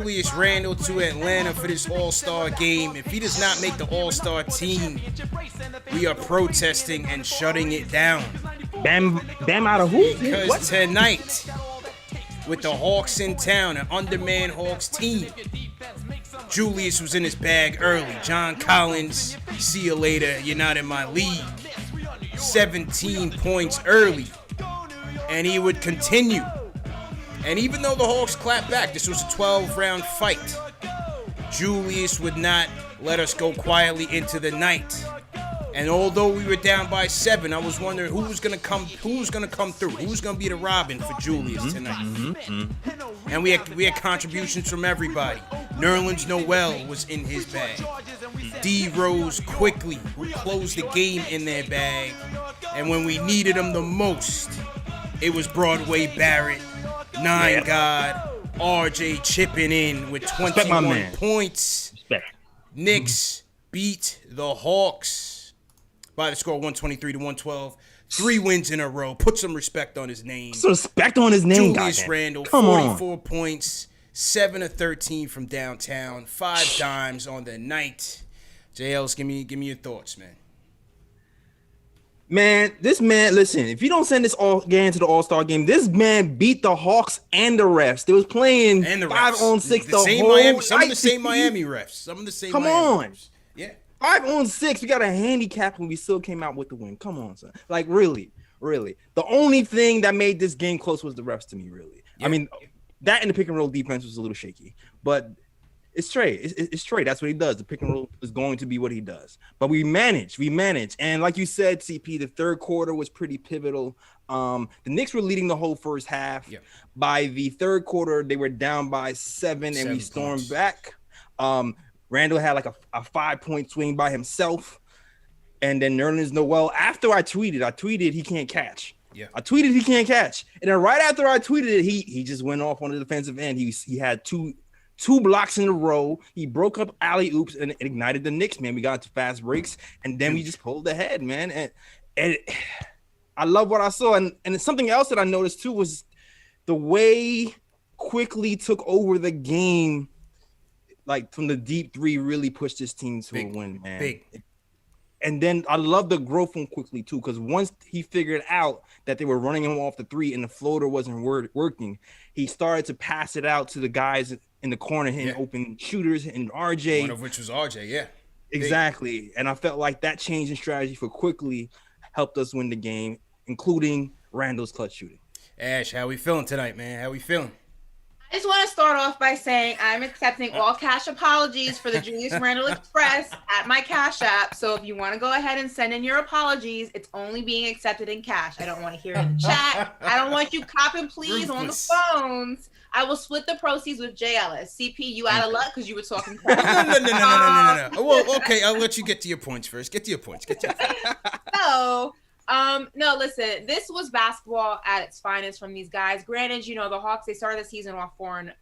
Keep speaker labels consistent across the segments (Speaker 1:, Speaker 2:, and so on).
Speaker 1: Julius Randle to Atlanta for this All-Star game. If he does not make the All-Star team, we are protesting and shutting it down.
Speaker 2: Bam out of who?
Speaker 1: Because
Speaker 2: What?
Speaker 1: tonight, with the Hawks in town, an undermanned Hawks team, Julius was in his bag early. John Collins, see you later, you're not in my league. 17 points early. And he would continue. And even though the Hawks clapped back, this was a 12-round fight, Julius would not let us go quietly into the night. And although we were down by 7, I was wondering who was gonna come through, who's gonna be the Robin for Julius tonight. And we had contributions from everybody. Nerlens Noel was in his bag. D Rose quickly, who closed the game in their bag. And when we needed him the most, it was Broadway Barrett, 9 God, RJ chipping in with 21 points. Knicks beat the Hawks by the score 123-112. 3 wins in a row. Put some respect on his name.
Speaker 2: Some respect on his name,
Speaker 1: Julius Randle, 44 points, 7 of 13 from downtown, 5 dimes on the night. JLs, give me your thoughts, man.
Speaker 2: Man, this man, listen, if you don't send this game to the All-Star game, this man beat the Hawks and the refs. They was playing 5-on-6 the whole night.
Speaker 1: Some of the same Miami refs. Come
Speaker 2: on.
Speaker 1: Refs. Yeah.
Speaker 2: 5-on-6. We got a handicap and we still came out with the win. Come on, son. Like, really. The only thing that made this game close was the refs to me, really. Yeah. I mean, that and the pick and roll defense was a little shaky. But it's Trey. It's Trey. That's what he does. The pick and roll is going to be what he does. But we managed. And like you said, CP, the third quarter was pretty pivotal. The Knicks were leading the whole first half. Yeah. By the third quarter, they were down by 7 and we stormed back. Randall had like a 5-point swing by himself. And then Nerlens Noel, after I tweeted he can't catch. Yeah. I tweeted he can't catch. And then right after I tweeted it, he just went off on the defensive end. He had two blocks in a row. He broke up alley-oops and ignited the Knicks, man. We got into fast breaks, and then we just pulled ahead, man. And I love what I saw. And something else that I noticed, too, was the way Quickly took over the game, like from the deep 3, really pushed this team to a win, man. Big. And then I love the growth from Quickly, too, because once he figured out that they were running him off the 3 and the floater wasn't working, he started to pass it out to the guys in the corner, hitting open shooters, and RJ.
Speaker 1: One of which was RJ, yeah.
Speaker 2: Exactly. Big. And I felt like that change in strategy for Quickly helped us win the game, including Randall's clutch shooting.
Speaker 1: Ash, how we feeling tonight, man? How we feeling?
Speaker 3: I just want to start off by saying I'm accepting all cash apologies for the Julius Randle Express at my Cash App. So if you want to go ahead and send in your apologies, it's only being accepted in cash. I don't want to hear it in the chat. I don't want you copping please on the phones. I will split the proceeds with Jay Ellis. CP, you out of luck because you were talking crap.
Speaker 1: No. Well, okay, I'll let you get to your points first. Get to your points.
Speaker 3: So, no, listen, this was basketball at its finest from these guys. Granted, you know, the Hawks, they started the season off 4-1,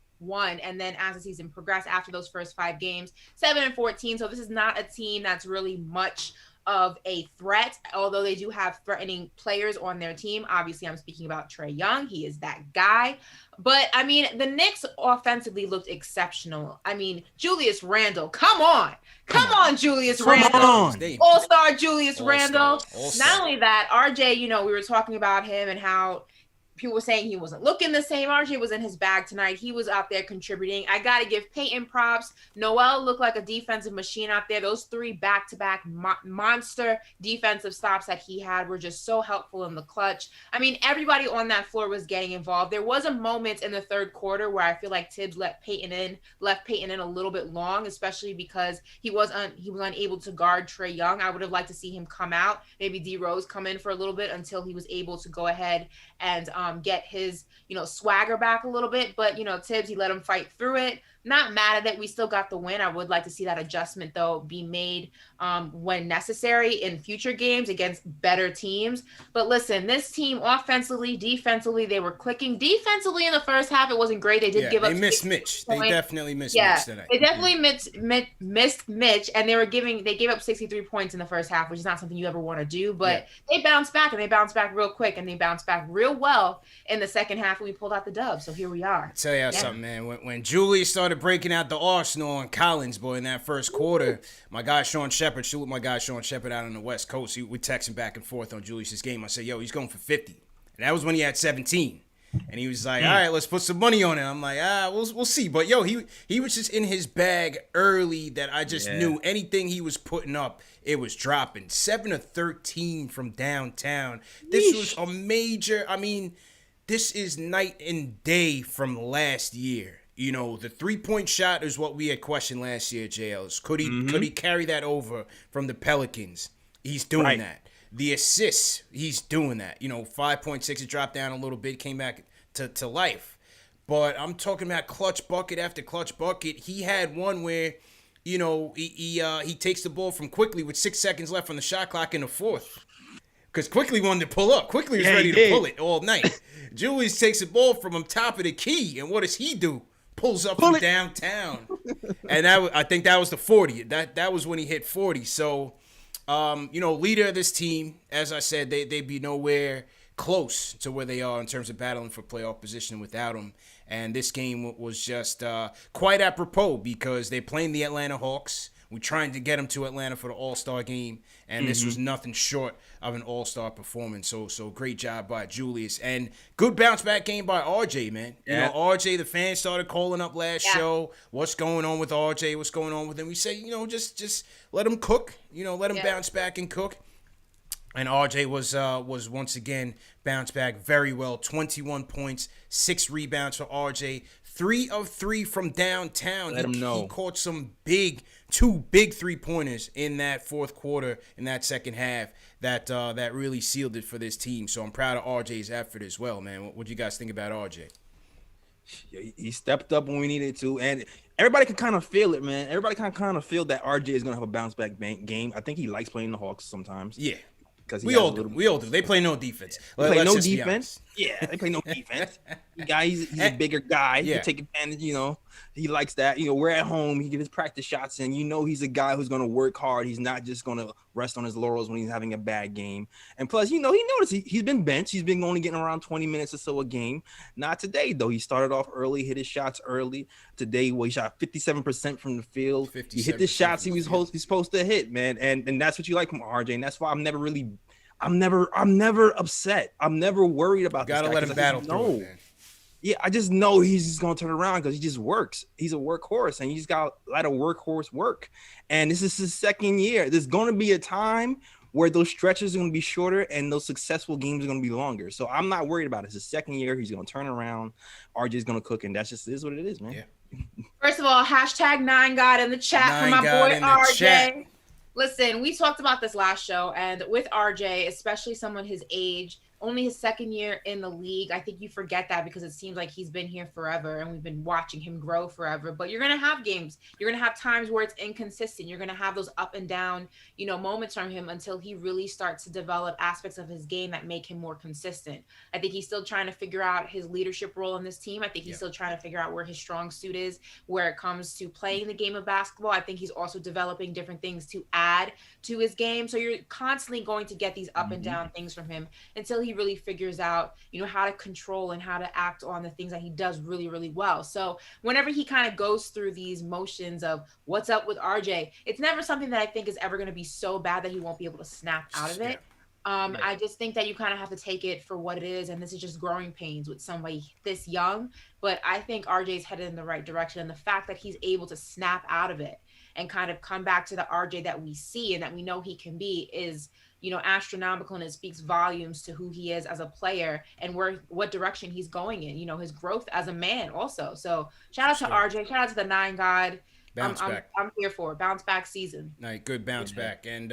Speaker 3: and then as the season progressed after those first 5 games, 7-14. So this is not a team that's really much of a threat, although they do have threatening players on their team. Obviously, I'm speaking about Trae Young. He is that guy. But, I mean, the Knicks offensively looked exceptional. I mean, Julius Randle, come on. Come on, Julius Randle. All-star Julius Randle. Not only that, RJ, you know, we were talking about him and how people were saying he wasn't looking the same. RJ was in his bag tonight. He was out there contributing. I got to give Peyton props. Noel looked like a defensive machine out there. Those 3 back-to-back monster defensive stops that he had were just so helpful in the clutch. I mean, everybody on that floor was getting involved. There was a moment in the third quarter where I feel like Tibbs left Peyton in a little bit long, especially because he was unable to guard Trae Young. I would have liked to see him come out, maybe D Rose come in for a little bit until he was able to go ahead and get his, swagger back a little bit. But, Tibbs, he let him fight through it. Not mad at it. We still got the win. I would like to see that adjustment, though, be made when necessary in future games against better teams. But listen, this team offensively, defensively, they were clicking. Defensively in the first half, it wasn't great. They did give up.
Speaker 1: They missed Mitch. They definitely missed Mitch tonight.
Speaker 3: They definitely missed Mitch, and they gave up 63 points in the first half, which is not something you ever want to do. But they bounced back, and they bounced back real quick, and they bounced back real well in the second half, and we pulled out the dub. So here we are.
Speaker 1: I'll tell you something, man. When Julius started started breaking out the arsenal on Collins, boy, in that first quarter. My guy Sean Shepard, out on the West Coast. We texting back and forth on Julius's game. I said, yo, he's going for 50. And that was when he had 17. And he was like, all right, let's put some money on it. I'm like, we'll see. But, yo, he was just in his bag early that I just knew anything he was putting up, it was dropping. 7 of 13 from downtown. This was a major, this is night and day from last year. You know, the three-point shot is what we had questioned last year, JLs. Could he carry that over from the Pelicans? He's doing that. The assists, he's doing that. You know, 5.6, it dropped down a little bit, came back to life. But I'm talking about clutch bucket after clutch bucket. He had one where, you know, he takes the ball from Quickly with 6 seconds left on the shot clock in the fourth. Because Quickly wanted to pull up. Quickly was ready to pull it all night. Julius takes the ball from him top of the key, and what does he do? Pulls up from downtown. And I think that was the 40. That was when he hit 40. So, you know, leader of this team, as I said, they'd be nowhere close to where they are in terms of battling for playoff position without him. And this game was just quite apropos because they're playing the Atlanta Hawks. We're trying to get them to Atlanta for the All-Star game, and this was nothing short of an All-Star performance. So great job by Julius. And good bounce-back game by RJ, man. Yeah. You know, RJ, the fans started calling up last show. What's going on with RJ? What's going on with him? We say, you know, just let him cook. You know, let him bounce back and cook. And RJ was once again bounced back very well. 21 points, 6 rebounds for RJ. 3 of 3 from downtown.
Speaker 2: Let him know.
Speaker 1: He caught some two big 3-pointers in that fourth quarter, in that second half, that really sealed it for this team. So I'm proud of RJ's effort as well, man. What do you guys think about RJ?
Speaker 2: He stepped up when we needed to, and everybody can kind of feel it, man. Everybody can kind of feel that RJ is going to have a bounce-back game. I think he likes playing the Hawks sometimes.
Speaker 1: Yeah. We all do. They play no defense.
Speaker 2: They play no defense. Yeah, they play no defense. He's a bigger guy. He can take advantage, you know. He likes that. You know, we're at home. He get his practice shots in. You know he's a guy who's going to work hard. He's not just going to rest on his laurels when he's having a bad game. And plus, you know, he noticed he's been benched. He's been only getting around 20 minutes or so a game. Not today, though. He started off early, hit his shots early. Today, he shot 57% from the field. He hit the shots he's supposed to hit, man. And that's what you like from RJ. And that's why I'm never upset. I'm never worried about this guy.
Speaker 1: Gotta let him battle through it, man.
Speaker 2: Yeah, I just know he's just gonna turn around because he just works. He's a workhorse, and you just got a lot of workhorse work. And this is his second year. There's gonna be a time where those stretches are gonna be shorter and those successful games are gonna be longer. So I'm not worried about it. It's his second year. He's gonna turn around. RJ's gonna cook, and that's just is what it is, man.
Speaker 3: Yeah. First of all, #9God in the chat for my boy RJ. Listen, we talked about this last show, and with RJ, especially someone his age, only his second year in the league. I think you forget that because it seems like he's been here forever and we've been watching him grow forever. But you're going to have games. You're going to have times where it's inconsistent. You're going to have those up and down, you know, moments from him until he really starts to develop aspects of his game that make him more consistent. I think he's still trying to figure out his leadership role in this team. I think he's still trying to figure out where his strong suit is, where it comes to playing the game of basketball. I think he's also developing different things to add to his game. So you're constantly going to get these up and down things from him until he really figures out, you know, how to control and how to act on the things that he does really, really well. So whenever he kind of goes through these motions of what's up with RJ, it's never something that I think is ever going to be so bad that he won't be able to snap out of it. I just think that you kind of have to take it for what it is. And this is just growing pains with somebody this young. But I think RJ's headed in the right direction. And the fact that he's able to snap out of it and kind of come back to the RJ that we see and that we know he can be is, you know, astronomical, and it speaks volumes to who he is as a player and what direction he's going in, you know, his growth as a man also. So shout out to RJ, shout out to the 9God. I'm here for it. Bounce back season.
Speaker 1: Right, good bounce back. And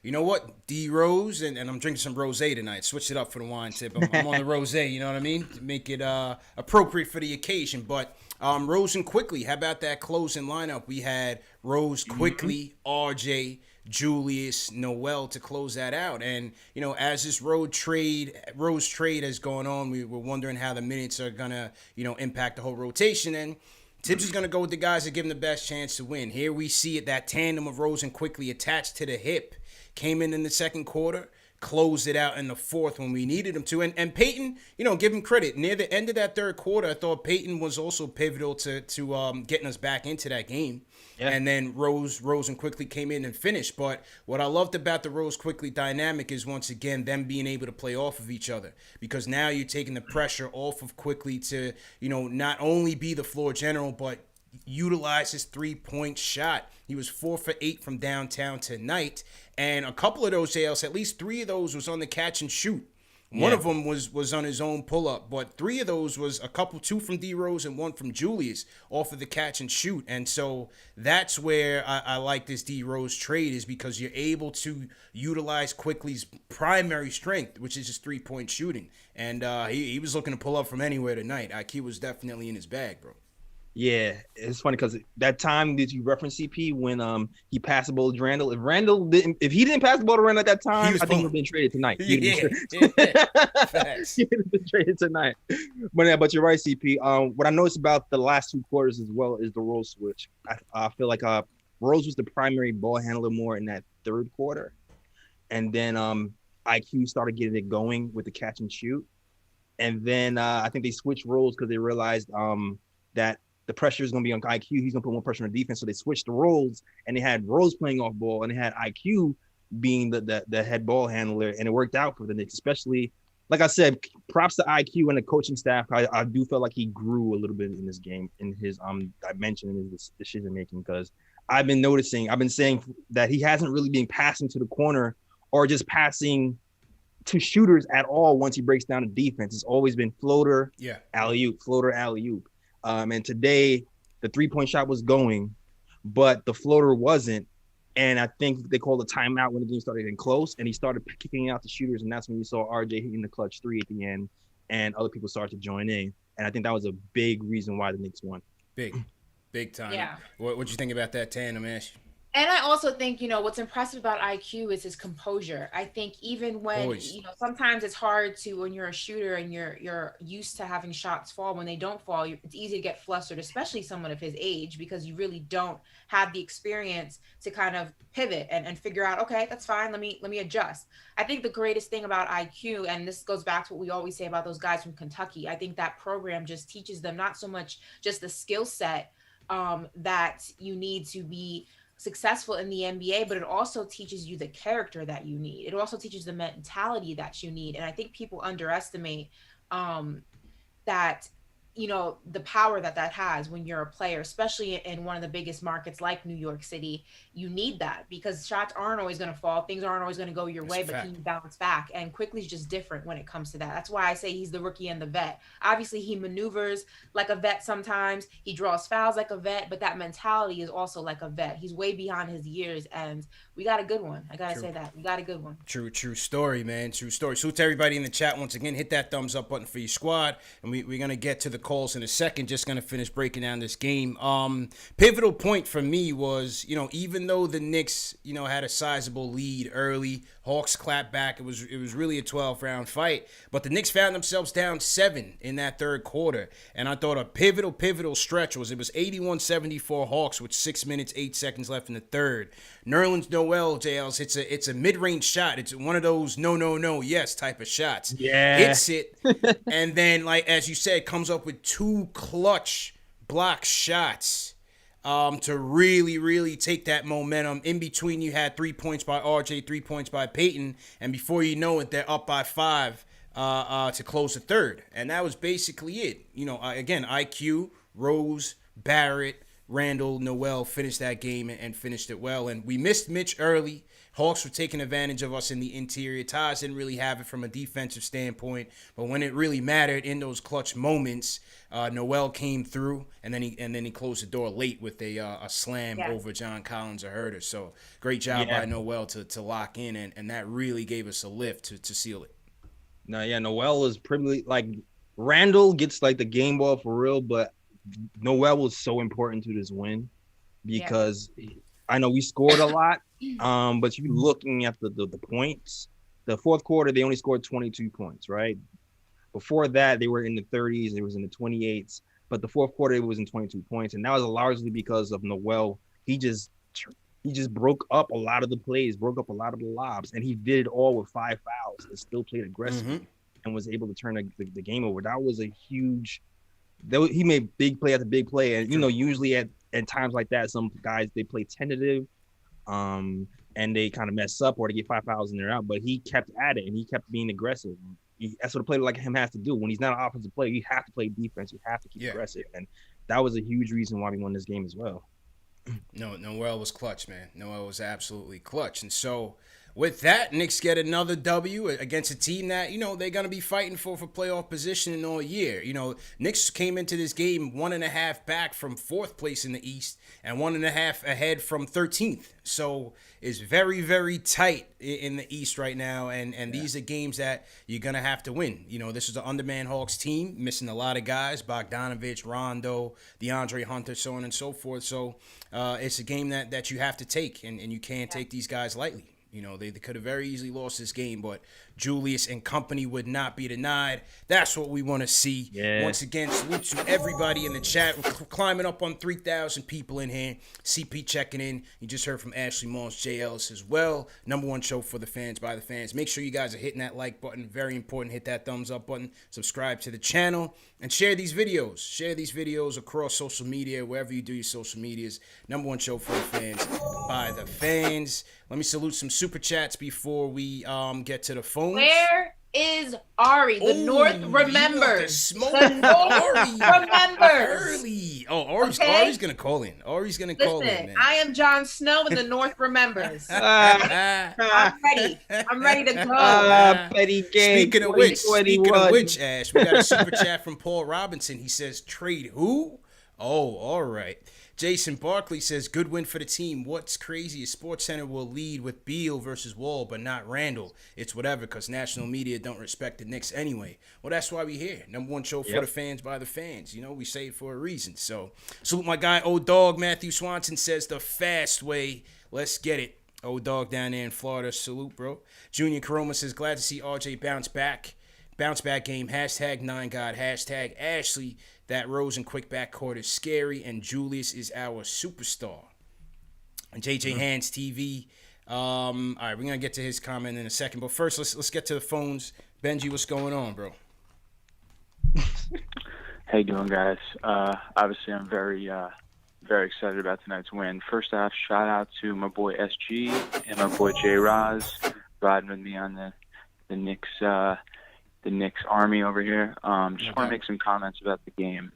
Speaker 1: you know what? D Rose, and I'm drinking some rosé tonight. Switch it up for the wine tip. I'm on the rosé, you know what I mean? To make it appropriate for the occasion. But Rose and Quickly, how about that closing lineup? We had Rose, Quickly, RJ, Julius, Noel to close that out. And, you know, as this Rose trade has gone on, we were wondering how the minutes are going to, you know, impact the whole rotation. And Tibbs is going to go with the guys that give him the best chance to win. Here we see it, that tandem of Rose and Quickly attached to the hip. Came in the second quarter, closed it out in the fourth when we needed him to. And Peyton, give him credit. Near the end of that third quarter, I thought Peyton was also pivotal to getting us back into that game. Yeah. And then Rose and Quickly came in and finished. But what I loved about the Rose Quickly dynamic is, once again, them being able to play off of each other, because now you're taking the pressure off of Quickly to, not only be the floor general, but utilize his 3-point shot. He was 4 for 8 from downtown tonight, and a couple of those JLs, at least 3 of those was on the catch and shoot. One of them was on his own pull-up, but 3 of those was 2 from D Rose and 1 from Julius off of the catch and shoot. And so that's where I like this D Rose trade, is because you're able to utilize Quickly's primary strength, which is his 3-point shooting. And he was looking to pull up from anywhere tonight. IQ was definitely in his bag, bro.
Speaker 2: Yeah, it's funny because that time that you referenced, CP, when he passed the ball to Randall. If he didn't pass the ball to Randall at that time, I think he would have been traded tonight. He'd have been traded tonight. But you're right, CP. What I noticed about the last 2 quarters as well is the role switch. I feel like Rose was the primary ball handler more in that third quarter, and then IQ started getting it going with the catch and shoot, and then I think they switched roles because they realized that the pressure is going to be on IQ. He's going to put more pressure on defense. So they switched the roles, and they had Rose playing off ball, and they had IQ being the head ball handler, and it worked out for the Knicks. Especially, like I said, props to IQ and the coaching staff. I do feel like he grew a little bit in this game, in his dimension, in his decision making, because I've been saying that he hasn't really been passing to the corner or just passing to shooters at all once he breaks down the defense. It's always been floater, alley-oop, floater, alley-oop. And today, the 3-point shot was going, but the floater wasn't. And I think they called a timeout when the game started getting close, and he started kicking out the shooters, and that's when you saw RJ hitting the clutch 3 at the end, and other people started to join in. And I think that was a big reason why the Knicks won.
Speaker 1: Big time.
Speaker 3: Yeah.
Speaker 1: What'd you think about that tandem, Ash?
Speaker 3: And I also think, what's impressive about IQ is his composure. I think even when, sometimes it's hard to, when you're a shooter and you're used to having shots fall, when they don't fall, it's easy to get flustered, especially someone of his age, because you really don't have the experience to kind of pivot and figure out, okay, that's fine. Let me adjust. I think the greatest thing about IQ, and this goes back to what we always say about those guys from Kentucky, I think that program just teaches them not so much just the skill set that you need to be successful in the NBA, but it also teaches you the character that you need. It also teaches the mentality that you need. And I think people underestimate that, the power that has when you're a player, especially in one of the biggest markets like New York City. You need that because shots aren't always going to fall. Things aren't always going to go your way, but can you bounce back? And Quickly's just different when it comes to that. That's why I say he's the rookie and the vet. Obviously, he maneuvers like a vet sometimes. He draws fouls like a vet, but that mentality is also like a vet. He's way beyond his years, and we got a good one. I got to say that. We got a good one.
Speaker 1: True story, man. True story. So to everybody in the chat, once again, hit that thumbs up button for your squad, and we're going to get to the calls in a second. Just going to finish breaking down this game. Pivotal point for me was, even though the Knicks, had a sizable lead early, Hawks clapped back. It was really a 12-round fight, but the Knicks found themselves down 7 in that third quarter, and I thought a pivotal stretch was 81-74 Hawks with 6 minutes 8 seconds left in the third. Nerlens Noel, JLs, it's a mid-range shot. It's one of those no, yes type of shots.
Speaker 2: Yeah.
Speaker 1: Hits it, and then, like as you said, comes up with 2 clutch block shots to really take that momentum. In between, you had 3 points by RJ, 3 points by Peyton, and before you know it, they're up by 5 to close the third. And that was basically it. Again, IQ, Rose, Barrett, Randall, Noel finished that game and finished it well. And we missed Mitch early. Hawks were taking advantage of us in the interior. Taj didn't really have it from a defensive standpoint, but when it really mattered in those clutch moments, Noel came through, and then he closed the door late with a slam over John Collins, a herder. So great job by Noel to lock in, and that really gave us a lift to seal it.
Speaker 2: Noel is pretty like Randall gets like the game ball for real, but Noel was so important to this win because I know we scored a lot, but you looking at the points, the fourth quarter, they only scored 22 points, right? Before that, they were in the 30s, it was in the 28s, but the fourth quarter, it was in 22 points, and that was largely because of Noel. He he just broke up a lot of the plays, broke up a lot of the lobs, and he did it all with 5 fouls and still played aggressively and was able to turn the game over. That was a huge. He made big play after big play, and usually at times like that, some guys they play tentative, and they kind of mess up or they get 5 fouls and they're out. But he kept at it and he kept being aggressive. That's what a player like him has to do. When he's not an offensive player, you have to play defense. You have to keep aggressive, and that was a huge reason why we won this game as well.
Speaker 1: No, Noel was clutch, man. Noel was absolutely clutch. And so with that, Knicks get another W against a team that, they're going to be fighting for playoff position all year. Knicks came into this game 1.5 back from 4th place in the East and 1.5 ahead from 13th. So it's very, very tight in the East right now. And these are games that you're going to have to win. This is the underman Hawks team, missing a lot of guys, Bogdanovich, Rondo, DeAndre Hunter, so on and so forth. So it's a game that you have to take, and you can't take these guys lightly. They could have very easily lost this game, but Julius and company would not be denied. That's what we want to see. Yeah. Once again, salute to everybody in the chat. We're climbing up on 3,000 people in here. CP checking in. You just heard from Ashley Moss, J. Ellis as well. #1 show for the fans, by the fans. Make sure you guys are hitting that like button. Very important. Hit that thumbs up button. Subscribe to the channel. And share these videos. Share these videos across social media, wherever you do your social medias. #1 show for the fans, by the fans. Let me salute some super chats before we get to the phones.
Speaker 3: Where is Ari? The North remembers.
Speaker 1: The
Speaker 3: North remembers.
Speaker 1: Early. Oh, Ari's gonna call in. Ari's gonna call in, man.
Speaker 3: I am Jon Snow, and the North remembers. I'm ready. I'm ready to go.
Speaker 2: Petty game.
Speaker 1: Speaking of which, Ash, we got a super chat from Paul Robinson. He says, "Trade who?" Oh, all right. Jason Barkley says, "Good win for the team. What's crazy is SportsCenter will lead with Beal versus Wall, but not Randall. It's whatever, because national media don't respect the Knicks anyway." Well, that's why we here. #1 show for the fans, by the fans. We say it for a reason. So, salute my guy, O-Dog. Matthew Swanson says, "The fast way. Let's get it." O-Dog down there in Florida. Salute, bro. Junior Karoma says, "Glad to see RJ bounce back. Bounce back game. #9God. #Ashley. That Rose and quick backcourt is scary, and Julius is our superstar." And JJ Hands TV. All right, we're gonna get to his comment in a second, but first let's get to the phones. Benji, what's going on, bro?
Speaker 4: How you doing, guys? Obviously, I'm very excited about tonight's win. First off, shout out to my boy SG and my boy J. Roz riding with me on the Knicks. The Knicks army over here. Just want to make some comments about the game.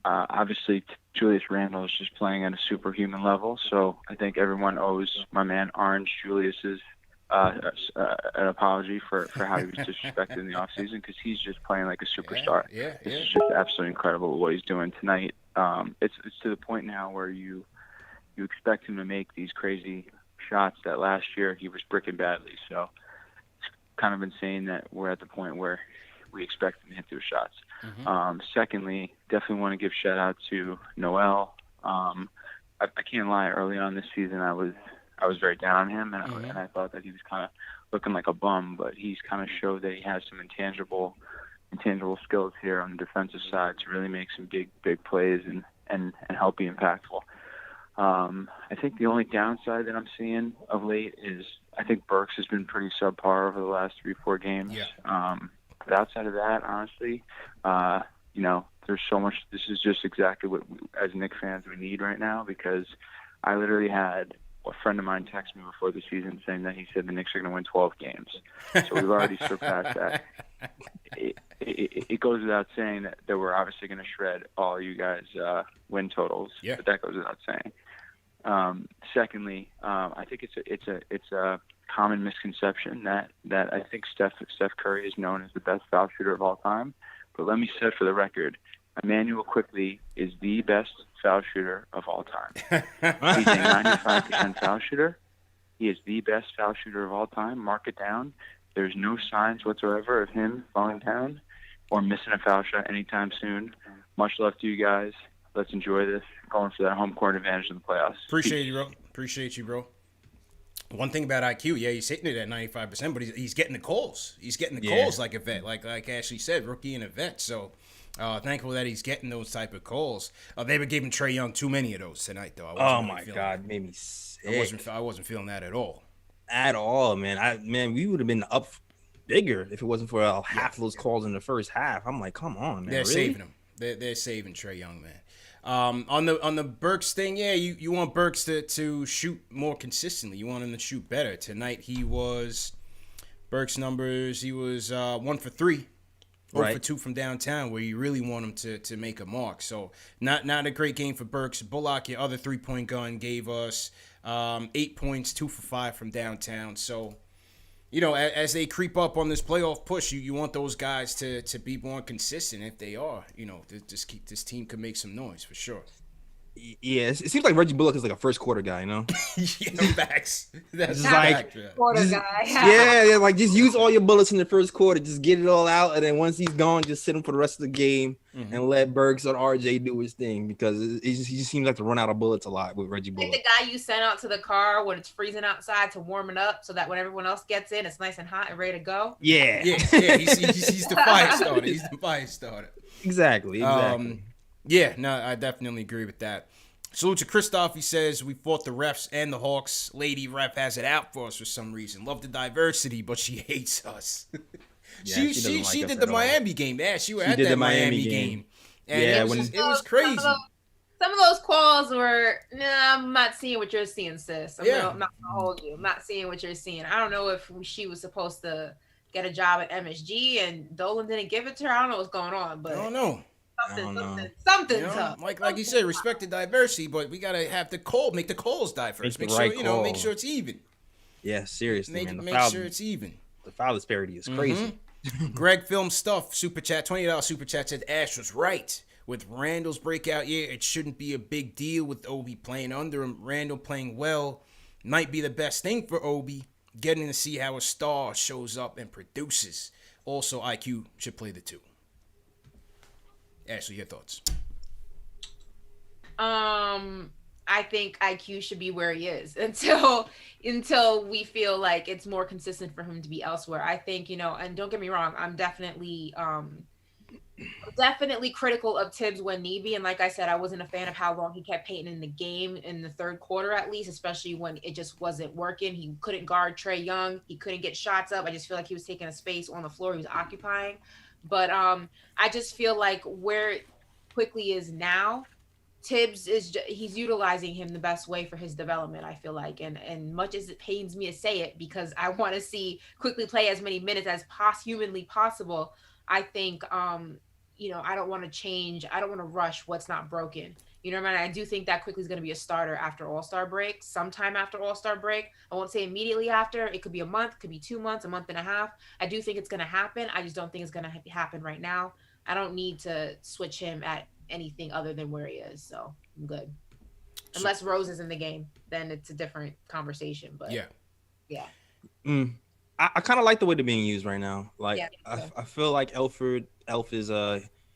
Speaker 4: Obviously, Julius Randle is just playing at a superhuman level, so I think everyone owes my man Orange Julius's an apology for how he was disrespected in the offseason, because he's just playing like a superstar.
Speaker 1: Yeah.
Speaker 4: This is just absolutely incredible what he's doing tonight. It's to the point now where you expect him to make these crazy shots that last year he was bricking badly. So kind of insane that we're at the point where we expect him to hit those shots. Secondly, definitely want to give shout out to Noel. I can't lie, early on this season I was very down on him, and I thought that he was kind of looking like a bum, but he's kind of showed that he has some intangible skills here on the defensive side to really make some big plays and help be impactful. I think the only downside that I'm seeing of late is I think Burks has been pretty subpar over the last 3-4 games. But outside of that, honestly, there's so much. This is just exactly what, as Knicks fans, we need right now, because I literally had a friend of mine text me before the season saying that he said the Knicks are going to win 12 games. So we've already surpassed that. It goes without saying that we're obviously going to shred all you guys' win totals.
Speaker 1: Yeah.
Speaker 4: But that goes without saying. Secondly, I think it's a common misconception that I think Steph Curry is known as the best foul shooter of all time. But let me say for the record, Emmanuel Quickley is the best foul shooter of all time. He's a 95% foul shooter. He is the best foul shooter of all time. Mark it down. There's no signs whatsoever of him falling down or missing a foul shot anytime soon. Much love to you guys. Let's enjoy this. Going for that home court advantage in the playoffs.
Speaker 1: Appreciate you, bro. One thing about IQ, yeah, he's hitting it at 95%, but he's getting the calls. He's getting the calls like a vet, like Ashley said, rookie and a vet. So thankful that he's getting those type of calls. They were giving Trae Young too many of those tonight, though.
Speaker 2: Oh my God, made me sick.
Speaker 1: I wasn't feeling that at all.
Speaker 2: At all, man. We would have been up bigger if it wasn't for half of those calls in the first half. I'm like, come on, man.
Speaker 1: They're saving him. They're saving Trae Young, man. On the Burks thing, yeah, you want Burks to shoot more consistently. You want him to shoot better. Tonight Burks numbers, he was 1 for 3. 0 for 2 from downtown, where you really want him to make a mark. So not a great game for Burks. Bullock, your other 3-point gun, gave us 8 points, 2 for 5 from downtown. So, as they creep up on this playoff push, you want those guys to be more consistent. If they are, this team could make some noise for sure.
Speaker 2: Yeah, it seems like Reggie Bullock is like a first quarter guy,
Speaker 1: Yeah, facts. That's
Speaker 2: just like
Speaker 3: quarter guy.
Speaker 2: Yeah, like just use all your bullets in the first quarter, just get it all out, and then once he's gone, just sit him for the rest of the game and let Burks or RJ do his thing, because he just seems like to run out of bullets a lot with Reggie Bullock.
Speaker 3: Like the guy you sent out to the car when it's freezing outside to warm it up, so that when everyone else gets in, it's nice and hot and ready to go.
Speaker 2: Yeah.
Speaker 1: He's the fire starter. He's the fire starter.
Speaker 2: Exactly.
Speaker 1: Yeah, no, I definitely agree with that. Salute to Christoph. He says, we fought the refs and the Hawks. Lady ref has it out for us for some reason. Love the diversity, but she hates us.
Speaker 2: Yeah,
Speaker 1: she did the Miami game. Yeah, she was at that Miami game. And
Speaker 2: yeah,
Speaker 1: it was crazy.
Speaker 3: Some of those calls were, I'm not seeing what you're seeing, sis. I'm not going to hold you. I'm not seeing what you're seeing. I don't know if she was supposed to get a job at MSG and Dolan didn't give it to her. I don't know what's going on, but
Speaker 1: I don't know.
Speaker 3: Something's up.
Speaker 1: Like you said, respect the diversity, but we gotta have make the calls diverse. Make sure make sure it's even.
Speaker 2: Yeah, seriously, man.
Speaker 1: Make sure it's even.
Speaker 2: The foul disparity is crazy.
Speaker 1: Greg Film Stuff super chat, $20 super chat, said Ash was right. With Randall's breakout year, it shouldn't be a big deal with Obi playing under him. Randall playing well might be the best thing for Obi. Getting to see how a star shows up and produces. Also, IQ should play the 2. Ashley, your thoughts?
Speaker 3: I think IQ should be where he is until we feel like it's more consistent for him to be elsewhere. I think, and don't get me wrong, I'm definitely critical of Tibbs when need be. And like I said, I wasn't a fan of how long he kept Payton in the game in the third quarter, at least, especially when it just wasn't working. He couldn't guard Trae Young. He couldn't get shots up. I just feel like he was taking a space on the floor he was occupying. But I just feel like where Quickly is now, Tibbs he's utilizing him the best way for his development, I feel like. And much as it pains me to say it, because I want to see Quickly play as many minutes as humanly possible, I think, I don't want to change. I don't want to rush what's not broken. You know what I mean? I do think that Quickly is going to be a starter after All-Star break, sometime after All-Star break. I won't say immediately after. It could be a month, could be 2 months, a month and a half. I do think it's going to happen. I just don't think it's going to happen right now. I don't need to switch him at anything other than where he is. So I'm good. Unless Rose is in the game, then it's a different conversation. But yeah.
Speaker 2: I kind of like the way they're being used right now. Like I feel like Elf is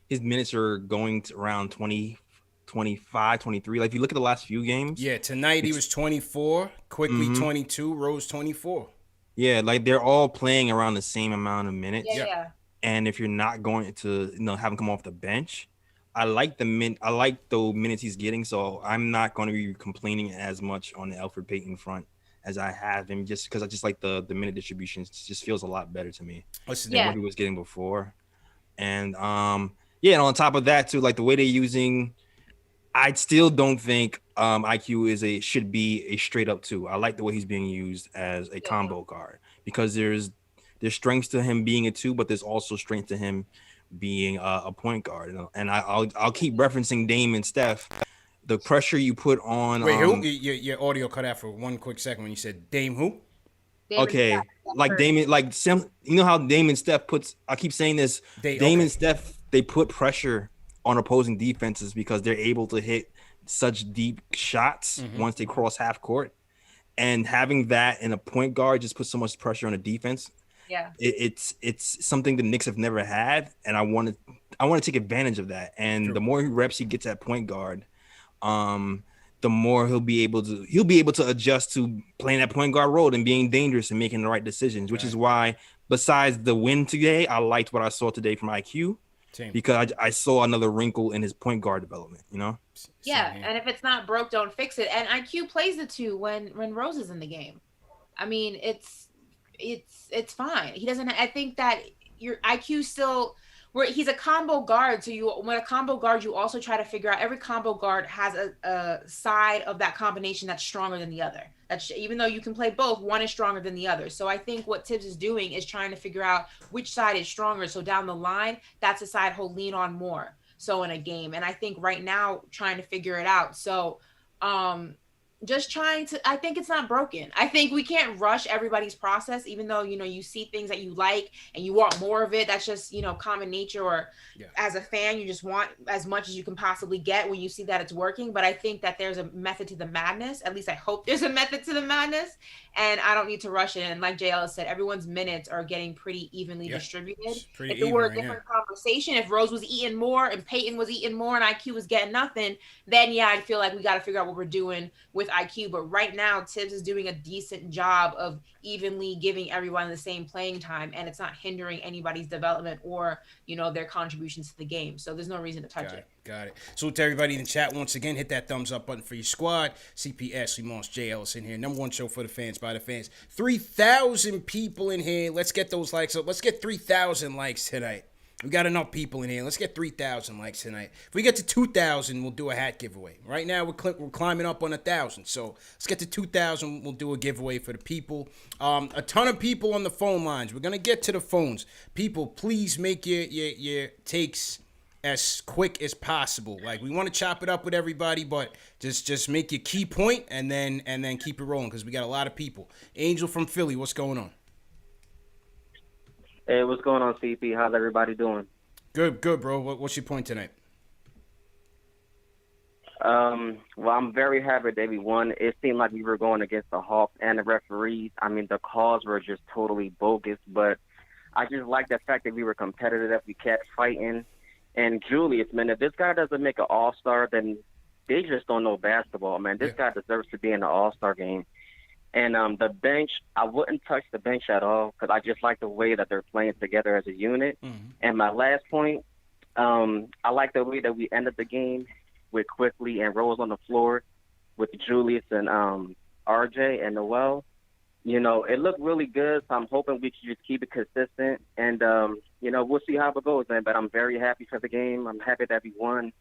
Speaker 2: his minutes are going to around 20, 25, 23. Like if you look at the last few games.
Speaker 1: Yeah, tonight he was 24, Quickly 22, Rose 24.
Speaker 2: Yeah, like they're all playing around the same amount of minutes.
Speaker 3: Yeah.
Speaker 2: And if you're not going to have him come off the bench, I like the minutes he's getting. So I'm not going to be complaining as much on the Elfrid Payton front as I have him, just because I just like the minute distribution. It just feels a lot better to me than what he was getting before. And and on top of that too, like the way they're using, I still don't think IQ should be a straight up 2. I like the way he's being used as a combo guard, because there's strengths to him being a 2, but there's also strength to him being a point guard. And I'll keep referencing Dame and Steph. The pressure you put on.
Speaker 1: Wait, who? Your audio cut out for 1 quick second when you said Dame who?
Speaker 2: Okay, like Dame, you know how Dame and Steph puts. I keep saying this. Dame and Steph, they put pressure on opposing defenses because they're able to hit such deep shots once they cross half court, and having that in a point guard just puts so much pressure on a defense.
Speaker 3: Yeah,
Speaker 2: it's something the Knicks have never had, and I want to take advantage of that. And the more reps he gets at point guard, the more he'll be able to adjust to playing that point guard role and being dangerous and making the right decisions, which is why, besides the win today, I liked what I saw today from IQ.
Speaker 1: Same.
Speaker 2: Because I saw another wrinkle in his point guard development, you know?
Speaker 3: Yeah, and if it's not broke, don't fix it. And IQ plays the two when Rose is in the game. I mean, it's fine. He doesn't. I think that your IQ still. He's a combo guard, so when a combo guard, you also try to figure out every combo guard has a side of that combination that's stronger than the other. Even though you can play both, one is stronger than the other. So I think what Tibbs is doing is trying to figure out which side is stronger. So down the line, that's the side he'll lean on more. So in a game, and I think right now trying to figure it out. So, just trying to, I think it's not broken. I think we can't rush everybody's process, even though, you see things that you like and you want more of it. That's just, common nature, or as a fan, you just want as much as you can possibly get when you see that it's working. But I think that there's a method to the madness. At least I hope there's a method to the madness, and I don't need to rush it. And like JL said, everyone's minutes are getting pretty evenly distributed. If it were a different conversation, if Rose was eating more and Peyton was eating more and IQ was getting nothing, then I'd feel like we got to figure out what we're doing with IQ. But right now, Tibbs is doing a decent job of evenly giving everyone the same playing time, and it's not hindering anybody's development or, their contributions to the game. So there's no reason to touch it.
Speaker 1: Got it. So to everybody in the chat, once again, hit that thumbs up button for your squad. CP Ashley Moss, Jay Ellis in here. Number one show for the fans, by the fans. 3,000 people in here. Let's get those likes up. Let's get 3,000 likes tonight. We got enough people in here. Let's get 3,000 likes tonight. If we get to 2,000, we'll do a hat giveaway. Right now, we're climbing up on 1,000. So let's get to 2,000. We'll do a giveaway for the people. A ton of people on the phone lines. We're going to get to the phones. People, please make your takes as quick as possible. Like, we want to chop it up with everybody, but just make your key point and then keep it rolling, because we got a lot of people. Angel from Philly, what's going on?
Speaker 5: Hey, what's going on, CP? How's everybody doing?
Speaker 1: Good, bro. What's your point tonight?
Speaker 5: Well, I'm very happy that we won. It seemed like we were going against the Hawks and the referees. I mean, the calls were just totally bogus, but I just like the fact that we were competitive, that we kept fighting. And Julius, man, if this guy doesn't make an all-star, then they just don't know basketball, man. This guy deserves to be in the all-star game. And the bench, I wouldn't touch the bench at all, because I just like the way that they're playing together as a unit. Mm-hmm. And my last point, I like the way that we ended the game with Quickly and Rose on the floor with Julius and RJ and Noel. It looked really good, so I'm hoping we can just keep it consistent. And, we'll see how it goes, man. But I'm very happy for the game. I'm happy that we won.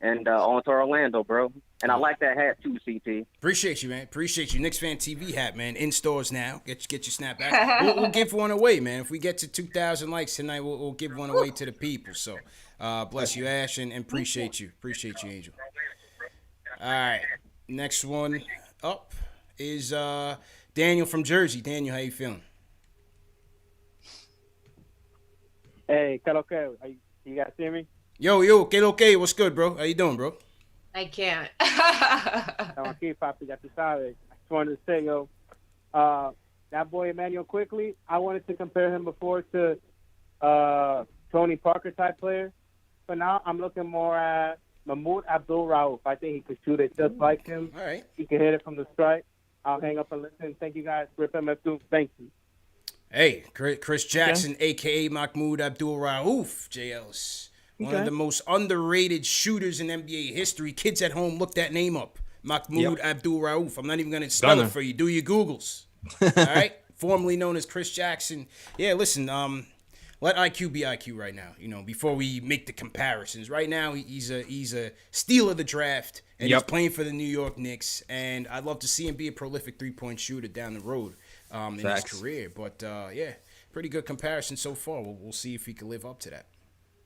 Speaker 5: And on to Orlando, bro. And I like that hat too, CP.
Speaker 1: Appreciate you, man. Appreciate you. KnicksFanTV hat, man. In stores now. Get your snapback. We'll give one away, man. If we get to 2,000 likes tonight, we'll give one away to the people. So bless you, Ash, and appreciate you. Appreciate you, Angel. All right. Next one up is Daniel from Jersey. Daniel, how you feeling?
Speaker 6: Hey, ¿qué? You guys hear me?
Speaker 1: Yo, ¿qué lo que? What's good, bro? How you doing, bro?
Speaker 3: I can't.
Speaker 6: Estamos aquí, papi, ya tú sabes. I just wanted to say, that boy Emmanuel Quickly, I wanted to compare him before to Tony Parker type player, but now I'm looking more at Mahmoud Abdul-Rauf. I think he could shoot it just like him.
Speaker 1: All right.
Speaker 6: He can hit it from the strike. I'll hang up and listen. Thank you guys. Rip MF2. Thank you.
Speaker 1: Hey, Chris Jackson, a.k.a. Mahmoud Abdul-Rauf, JLs. One of the most underrated shooters in NBA history. Kids at home, look that name up. Mahmoud Abdul-Rauf. I'm not even going to spell it for you. Do your Googles. All right? Formerly known as Chris Jackson. Yeah, listen, let IQ be IQ right now, before we make the comparisons. Right now, he's a steal of the draft, and he's playing for the New York Knicks, and I'd love to see him be a prolific three-point shooter down the road in his career. But, pretty good comparison so far. We'll see if he can live up to that.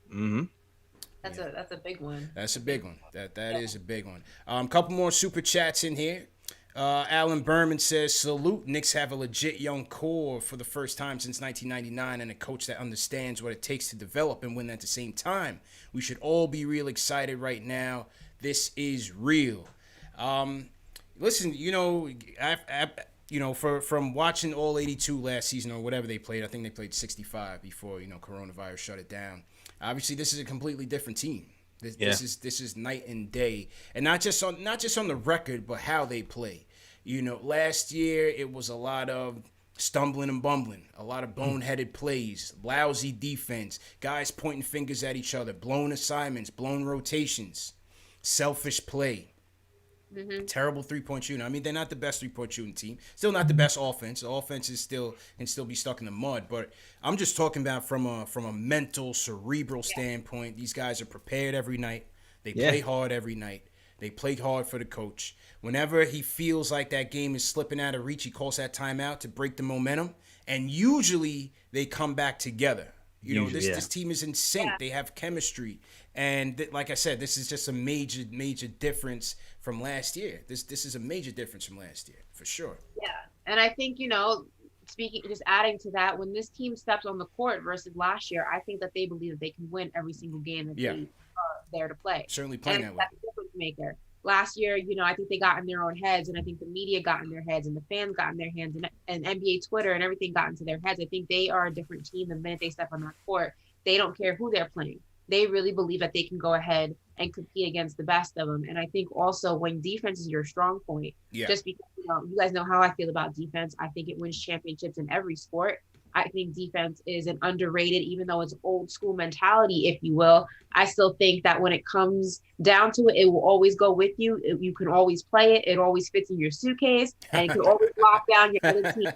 Speaker 2: Mm-hmm.
Speaker 3: That's a big one.
Speaker 1: That's a big one. That is a big one. Couple more super chats in here. Alan Berman says, salute. Knicks have a legit young core for the first time since 1999 and a coach that understands what it takes to develop and win at the same time. We should all be real excited right now. This is real. Listen, from watching all 82 last season or whatever they played, I think they played 65 before, coronavirus shut it down. Obviously, this is a completely different team. This is night and day, and not just on the record, but how they play. Last year it was a lot of stumbling and bumbling, a lot of boneheaded plays, lousy defense, guys pointing fingers at each other, blown assignments, blown rotations, selfish play. Terrible 3-point shooting. I mean, they're not the best 3-point shooting team. Still not the best offense. The offense can still be stuck in the mud. But I'm just talking about from a mental, cerebral standpoint. These guys are prepared every night. They play hard every night. They play hard for the coach. Whenever he feels like that game is slipping out of reach, he calls that timeout to break the momentum. And usually they come back together. This team is in sync. They have chemistry. And like I said, this is just a major, major difference from last year. This is a major difference from last year, for sure.
Speaker 3: Yeah. And I think, just adding to that, when this team steps on the court versus last year, I think that they believe that they can win every single game that they are there to play.
Speaker 1: Certainly playing that way.
Speaker 3: That's a difference maker. Last year, I think they got in their own heads, and I think the media got in their heads, and the fans got in their hands, and NBA Twitter and everything got into their heads. I think they are a different team the minute they step on that court. They don't care who they're playing. They really believe that they can go ahead and compete against the best of them. And I think also when defense is your strong point, just because you guys know how I feel about defense, I think it wins championships in every sport. I think defense is an underrated, even though it's old school mentality, if you will. I still think that when it comes down to it, it will always go with you. You can always play it. It always fits in your suitcase, and it can always lock down your other team.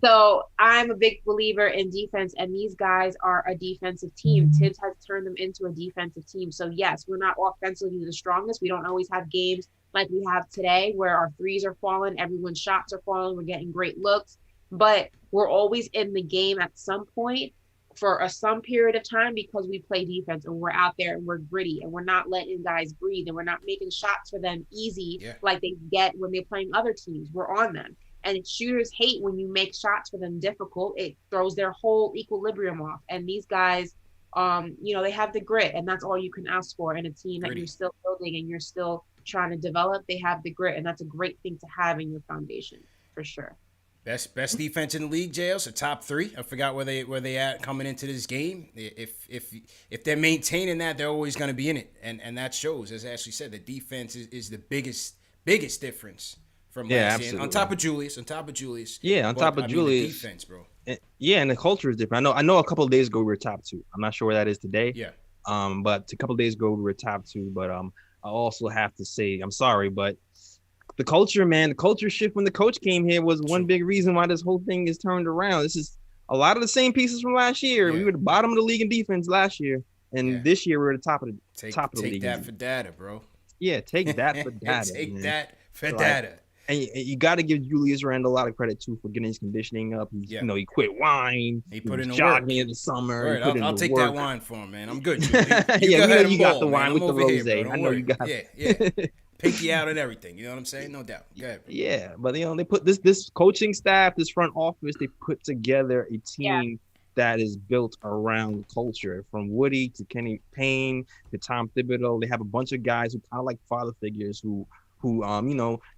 Speaker 3: So I'm a big believer in defense, and these guys are a defensive team. Tibbs has turned them into a defensive team. So yes, we're not offensively the strongest. We don't always have games like we have today where our threes are falling, everyone's shots are falling, we're getting great looks, but we're always in the game at some point for some period of time because we play defense and we're out there and we're gritty and we're not letting guys breathe and we're not making shots for them easy like they get when they're playing other teams. We're on them. And shooters hate when you make shots for them difficult. It throws their whole equilibrium off. And these guys, they have the grit, and that's all you can ask for in a team that you're still building and you're still trying to develop. They have the grit, and that's a great thing to have in your foundation, for sure.
Speaker 1: Best defense in the league, JL. So top 3. I forgot where they at coming into this game. If they're maintaining that, they're always going to be in it, and that shows. As Ashley said, the defense is the biggest difference. From last year. On top of Julius.
Speaker 2: Yeah, on top of Julius.
Speaker 1: The defense, bro.
Speaker 2: And the culture is different. I know a couple of days ago we were top 2. I'm not sure where that is today.
Speaker 1: Yeah.
Speaker 2: But a couple of days ago we were top 2. But I also have to say, I'm sorry, but the culture, man, the culture shift when the coach came here was one big reason why this whole thing is turned around. This is a lot of the same pieces from last year. Yeah. We were the bottom of the league in defense last year, and this year we're at the top of the league.
Speaker 1: Take that for data, bro.
Speaker 2: Yeah, take that for data.
Speaker 1: That for data.
Speaker 2: And you got to give Julius Randle a lot of credit too for getting his conditioning up. He quit wine.
Speaker 1: He put in the
Speaker 2: jogging
Speaker 1: work
Speaker 2: in the summer.
Speaker 1: Right, I'll take that wine for him, man. I'm good.
Speaker 2: You got the wine with the rosé. I know you got.
Speaker 1: Yeah. Pinky out and everything. You know what I'm saying? No doubt. Go ahead, bro.
Speaker 2: Yeah, but they put this coaching staff, this front office, they put together a team that is built around culture. From Woody to Kenny Payne to Tom Thibodeau, they have a bunch of guys who kind of like father figures who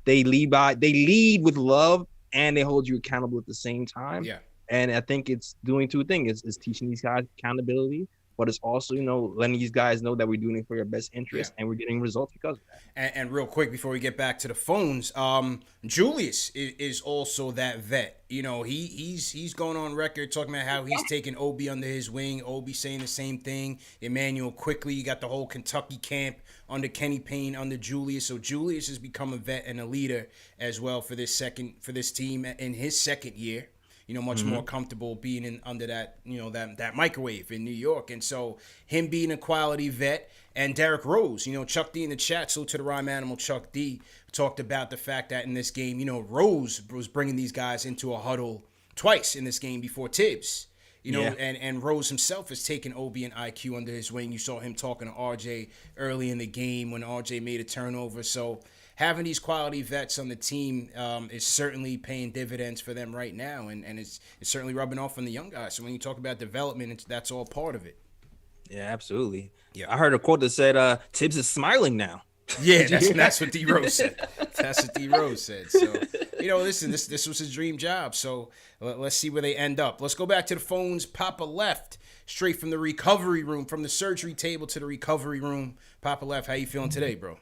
Speaker 2: they lead with love and they hold you accountable at the same time. Yeah. And I think it's doing two things. It's teaching these guys accountability, but it's also, letting these guys know that we're doing it for your best interest and we're getting results because of that.
Speaker 1: And real quick, before we get back to the phones, Julius is also that vet. He's going on record talking about how he's taking Obi under his wing. Obi saying the same thing. Emmanuel quickly. You got the whole Kentucky camp under Kenny Payne, under Julius. So Julius has become a vet and a leader as well for this team in his second year. Much more comfortable being under that, that microwave in New York. And so him being a quality vet, and Derrick Rose, Chuck D in the chat, so to the rhyme animal Chuck D, talked about the fact that in this game, Rose was bringing these guys into a huddle twice in this game before Tibbs. And Rose himself has taken Obi and IQ under his wing. You saw him talking to RJ early in the game when RJ made a turnover. So having these quality vets on the team is certainly paying dividends for them right now, and it's certainly rubbing off on the young guys. So when you talk about development, that's all part of it.
Speaker 2: Yeah, absolutely. Yeah, I heard a quote that said, "Tibbs is smiling now."
Speaker 1: Yeah, that's what D Rose said. That's what D Rose said. So listen, this was his dream job. So let's see where they end up. Let's go back to the phones. Papa left. straight from the recovery room, from the surgery table to the recovery room. Papa Left, how you feeling today, bro?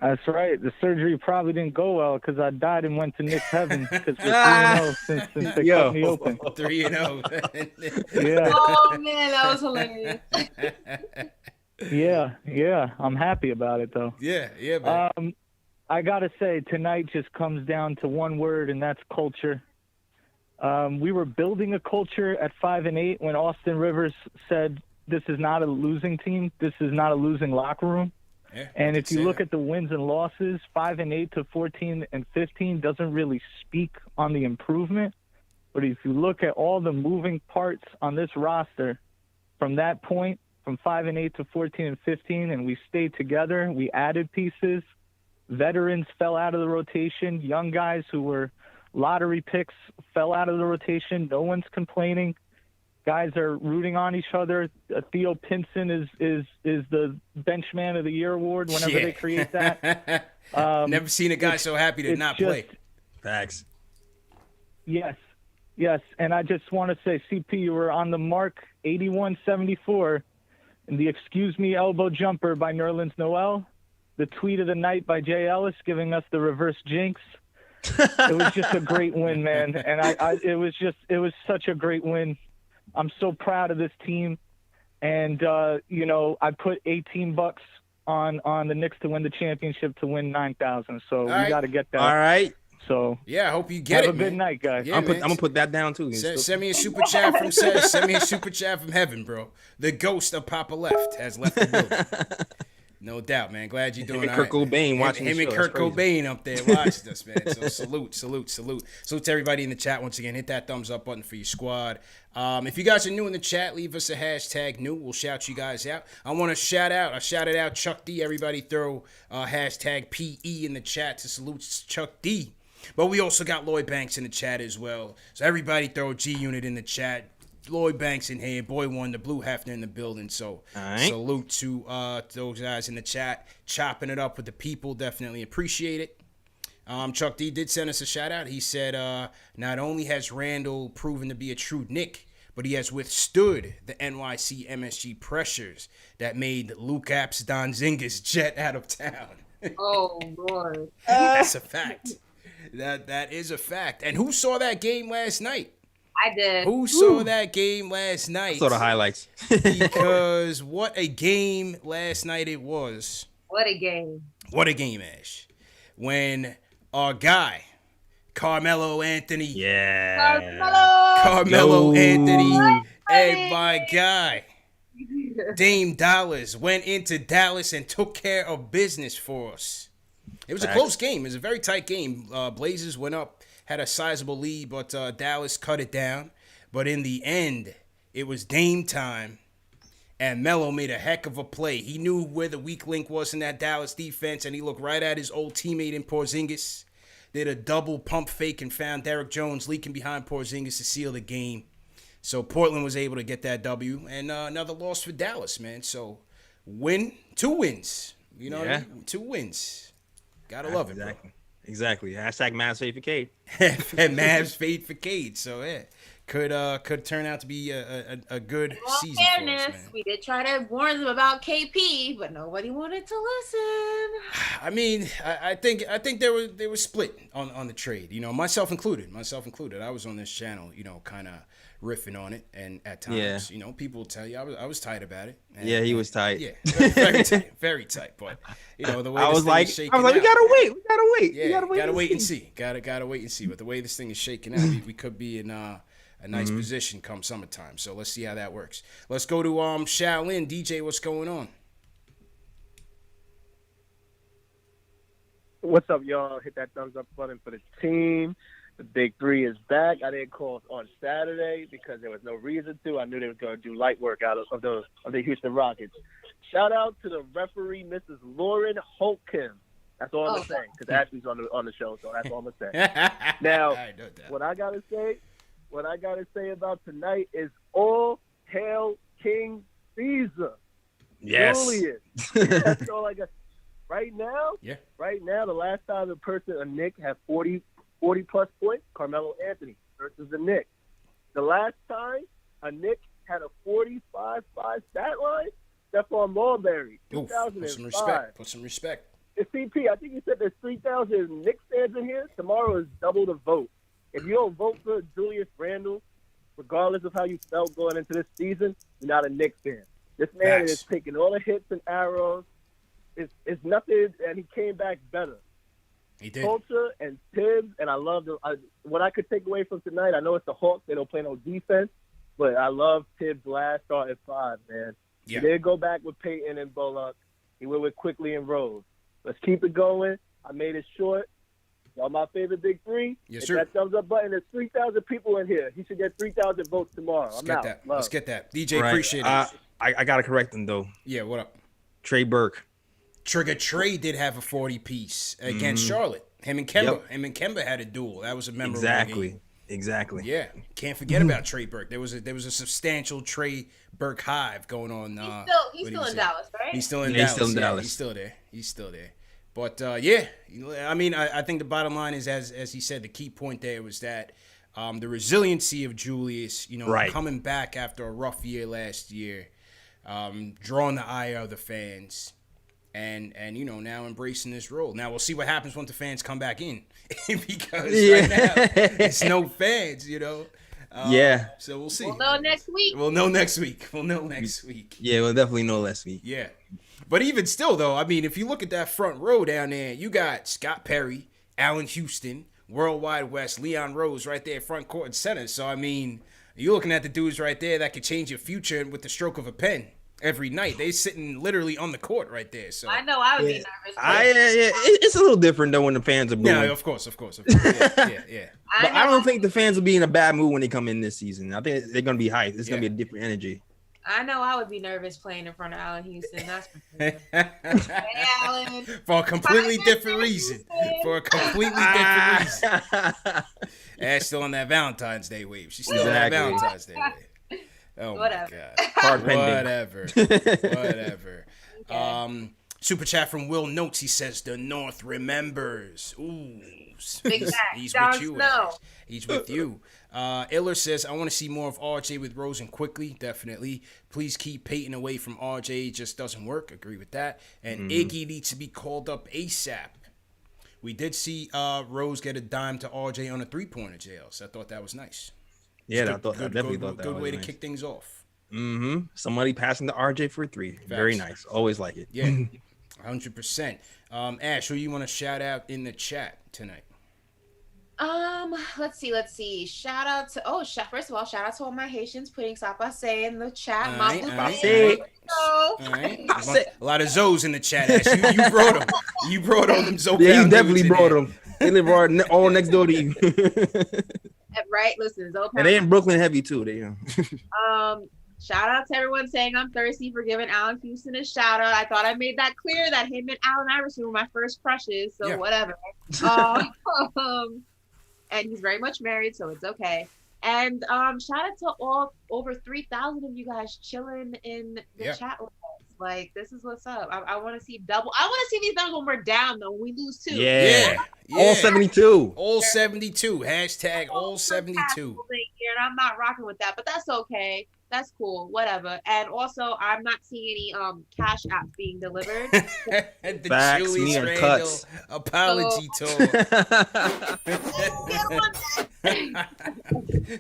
Speaker 7: That's right. The surgery probably didn't go well because I died and went to Knicks heaven because we're 3-0 since they cut me open.
Speaker 1: 3-0.
Speaker 7: Yeah.
Speaker 3: Oh man, that was hilarious.
Speaker 7: Yeah. I'm happy about it though.
Speaker 1: Yeah, man.
Speaker 7: I gotta say, tonight just comes down to one word, and that's culture. We were building a culture at 5-8 when Austin Rivers said, "This is not a losing team. This is not a losing locker room."
Speaker 1: Yeah,
Speaker 7: and if you look at the wins and losses, 5-8 to 14-15 doesn't really speak on the improvement. But if you look at all the moving parts on this roster, from that point, from 5-8 to 14-15, and we stayed together, we added pieces. Veterans fell out of the rotation. Young guys who were lottery picks fell out of the rotation. No one's complaining. Guys are rooting on each other. Theo Pinson is the Benchman of the Year award whenever they create that.
Speaker 1: Never seen a guy so happy to not play.
Speaker 2: Facts.
Speaker 7: Yes. And I just want to say, CP, you were on the mark, 81-74, and the excuse me elbow jumper by Nerlens Noel, the tweet of the night by Jay Ellis giving us the reverse jinx. It was just a great win, man. And it was such a great win. I'm so proud of this team. And, I put $18 on the Knicks to win the championship to win 9,000. So we got to get that.
Speaker 2: All right.
Speaker 7: So
Speaker 1: yeah, I hope you get it.
Speaker 7: Have a good night, guys.
Speaker 1: Yeah,
Speaker 2: I'm gonna put that down too.
Speaker 1: Send me a super chat from send me a super chat from heaven, bro. The ghost of Papa Left has left the building. No doubt, man. Glad you're doing
Speaker 2: that. Kurt Cobain watching
Speaker 1: him and Kurt Cobain up there watching us, man. So salute. Salute to everybody in the chat once again. Hit that thumbs up button for your squad. If you guys are new in the chat, leave us a hashtag new. We'll shout you guys out. I shouted out Chuck D. Everybody throw hashtag PE in the chat to salute Chuck D. But we also got Lloyd Banks in the chat as well. So everybody throw a G Unit in the chat. Lloyd Banks in here, boy one, the Blue Hefner in the building. So salute to those guys in the chat, chopping it up with the people. Definitely appreciate it. Chuck D did send us a shout out. He said, not only has Randall proven to be a true Knick, but he has withstood the NYC MSG pressures that made Luke Apps Donzingas jet out of town.
Speaker 3: Oh Lord,
Speaker 1: that's a fact. That is a fact. And who saw that game last night?
Speaker 3: I did.
Speaker 1: Who saw that game last night?
Speaker 2: I saw the highlights.
Speaker 1: Because what a game last night it was.
Speaker 3: What a game.
Speaker 1: What a game, Ash. When our guy, Carmelo Anthony.
Speaker 2: Yeah.
Speaker 1: Carmelo Anthony and my guy, Dame Dollars, went into Dallas and took care of business for us. It was a close game. It was a very tight game. Blazers went up. Had a sizable lead, but Dallas cut it down. But in the end, it was Dame time, and Melo made a heck of a play. He knew where the weak link was in that Dallas defense, and he looked right at his old teammate in Porzingis. Did a double pump fake and found Derrick Jones leaking behind Porzingis to seal the game. So Portland was able to get that W, and another loss for Dallas, man. So two wins. You know what I mean? 2 wins. Gotta love it, bro.
Speaker 2: Exactly. Hashtag Mavs fade for Cade.
Speaker 1: Mavs fade for Cade. So yeah, could turn out to be a good season
Speaker 3: fairness,
Speaker 1: for us, man.
Speaker 3: We did try to warn them about KP, but nobody wanted to listen.
Speaker 1: I mean, I think they were split on the trade. You know, myself included. I was on this channel, kind of riffing on it, and at times, people will tell you I was tight about it. And,
Speaker 2: he was tight.
Speaker 1: Yeah, very tight, very tight. But the way
Speaker 2: I was like,
Speaker 1: we
Speaker 2: gotta wait.
Speaker 1: Yeah, gotta wait and see. Gotta wait and see. But the way this thing is shaking out, we could be in a nice position come summertime. So let's see how that works. Let's go to Shaolin. DJ, what's going on?
Speaker 6: What's up, y'all? Hit that thumbs up button for the team. The Big Three is back. I didn't call on Saturday because there was no reason to. I knew they were going to do light work out of the Houston Rockets. Shout out to the referee, Mrs. Lauren Holtkin. That's all I'm saying because Ashley's on the show, so that's all I'm gonna say. Now, what I gotta say about tonight is all hail King Caesar.
Speaker 2: Yes.
Speaker 6: Julius. That's all I got. Right now, the last time a Knick had 40 plus points, Carmelo Anthony versus the Knicks. The last time a Knick had a 45-5 stat line? Stephon Marbury,
Speaker 1: Oof,
Speaker 6: 2005.
Speaker 1: put some respect. Put some respect.
Speaker 6: It's CP, I think you said there's 3,000 Knicks fans in here. Tomorrow is double the vote. If you don't vote for Julius Randle, regardless of how you felt going into this season, you're not a Knicks fan. This man
Speaker 1: Facts.
Speaker 6: is taking all the hits and arrows. It's nothing, and he came back better.
Speaker 1: He did.
Speaker 6: Culture and Tibbs, and I love what I could take away from tonight. I know it's the Hawks; they don't play no defense, but I love Tibbs' last start at 5. Man,
Speaker 1: Yeah.
Speaker 6: he did go back with Peyton and Bullock. He went with Quickly and Rose. Let's keep it going. I made it short. Y'all my favorite big three.
Speaker 1: Yes,
Speaker 6: Hit
Speaker 1: sir.
Speaker 6: that thumbs up button. There's 3,000 people in here. He should get 3,000 votes tomorrow.
Speaker 1: Let's
Speaker 6: I'm
Speaker 1: get
Speaker 6: out.
Speaker 1: that.
Speaker 6: Love.
Speaker 1: Let's get that. DJ,
Speaker 2: Right.
Speaker 1: appreciate it.
Speaker 2: I gotta correct him though.
Speaker 1: Yeah, what up?
Speaker 2: Trey Burke.
Speaker 1: Trigger Trey did have a 40 piece against Charlotte. Him and Kemba.
Speaker 2: Yep.
Speaker 1: Him and Kemba had a duel. That was a memorable game.
Speaker 2: Exactly.
Speaker 1: Yeah, can't forget about Trey Burke. There was a substantial Trey Burke hive going on.
Speaker 3: He's still in Dallas, right?
Speaker 1: He's still in
Speaker 2: Yeah, he's
Speaker 1: Dallas.
Speaker 2: still in
Speaker 1: Yeah,
Speaker 2: Dallas.
Speaker 1: He's still there. But yeah, I mean, I think the bottom line is, as he said, the key point there was that the resiliency of Julius,
Speaker 2: Right.
Speaker 1: coming back after a rough year last year, drawing the ire of the fans. And now embracing this role. Now we'll see what happens once the fans come back in, because right now it's no fans.
Speaker 2: Yeah.
Speaker 1: So we'll see.
Speaker 3: We'll know next week.
Speaker 1: We'll know next week.
Speaker 2: Yeah, we'll definitely know last week.
Speaker 1: Yeah. But even still, though, I mean, if you look at that front row down there, you got Scott Perry, Allen Houston, Worldwide West, Leon Rose right there, front court and center. So I mean, you're looking at the dudes right there that could change your future with the stroke of a pen. Every night they sitting literally on the court right there. So
Speaker 3: I know I would be nervous.
Speaker 2: It's a little different though when the fans are booing.
Speaker 1: yeah, of course. Yeah.
Speaker 2: But I don't think the fans will be in a bad mood when they come in this season. I think they're gonna be hyped. It's gonna be a different energy.
Speaker 3: I know I would be nervous playing in front of Allen Houston. That's for sure. Hey, Allen.
Speaker 1: For a completely different reason. Ash still on that Valentine's Day wave. She's still on that Valentine's Day wave. Oh
Speaker 3: Whatever.
Speaker 1: my God.
Speaker 2: Card pending.
Speaker 1: Whatever. Super chat from Will Notes. He says the North remembers. Ooh.
Speaker 3: Big fact.
Speaker 1: He's
Speaker 3: Jon
Speaker 1: with you.
Speaker 3: Snow.
Speaker 1: Ash. He's with you. Iller says, I want to see more of RJ with Rosen quickly. Definitely. Please keep Peyton away from RJ. It just doesn't work. Agree with that. And Iggy needs to be called up ASAP. We did see Rose get a dime to RJ on a three-pointer jail. So I thought that was nice.
Speaker 2: Yeah, I definitely thought that
Speaker 1: good
Speaker 2: was
Speaker 1: way
Speaker 2: nice.
Speaker 1: to kick things off.
Speaker 2: Somebody passing to RJ for a 3. Very nice. Always like it.
Speaker 1: Yeah, 100%. Ash, who you want to shout out in the chat tonight?
Speaker 3: Let's see. Shout out to first of all, shout out to all my Haitians putting sapase in the chat.
Speaker 1: All
Speaker 3: My
Speaker 1: right,
Speaker 3: blue
Speaker 1: all right,
Speaker 3: band.
Speaker 1: all right. A lot of Zoes in the chat, Ash. You brought them. You brought all them Zoe.
Speaker 2: Yeah, you definitely brought them. They live all next door to you.
Speaker 3: Right, listen, Zoe.
Speaker 2: And they in Brooklyn heavy too. They
Speaker 3: Shout out to everyone saying I'm thirsty for giving Allen Houston a shout out. I thought I made that clear that him and Allen Iverson were my first crushes, so whatever. And he's very much married, so it's okay. And shout out to all over 3,000 of you guys chilling in the chat with us. Like, this is what's up. I want to see double. I want to see these numbers when we're down, though. When we lose too.
Speaker 2: Yeah. All 72.
Speaker 1: All 72. Hashtag all 72.
Speaker 3: And I'm not rocking with that, but that's okay. That's cool. Whatever. And also, I'm not seeing any cash apps being delivered.
Speaker 1: The
Speaker 2: Facts,
Speaker 1: Julius
Speaker 2: me and
Speaker 1: Randle
Speaker 2: cuts.
Speaker 1: apology tour.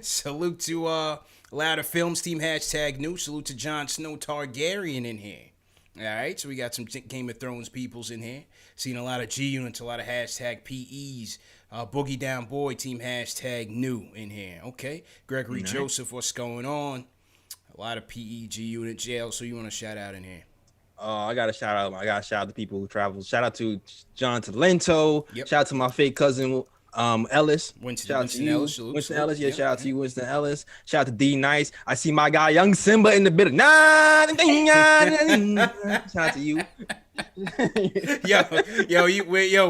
Speaker 1: Salute to Louder Films team hashtag new. Salute to Jon Snow Targaryen in here. All right, so we got some Game of Thrones peoples in here. Seen a lot of G units, a lot of hashtag PEs. Boogie Down Boy team hashtag new in here. Okay, Gregory Joseph, what's going on? A lot of PE, G unit, jail. So you want to shout out in here?
Speaker 2: I got to shout out. I got to shout out the people who travel. Shout out to John Talento.
Speaker 1: Yep.
Speaker 2: Shout out to my fake cousin Ellis.
Speaker 1: Winston
Speaker 2: Ellis.
Speaker 1: Salute,
Speaker 2: Winston Ellis. Yeah,
Speaker 1: yep.
Speaker 2: shout out to you, Winston Ellis. Shout out to D Nice. I see my guy Young Simba in the building. Shout out to you.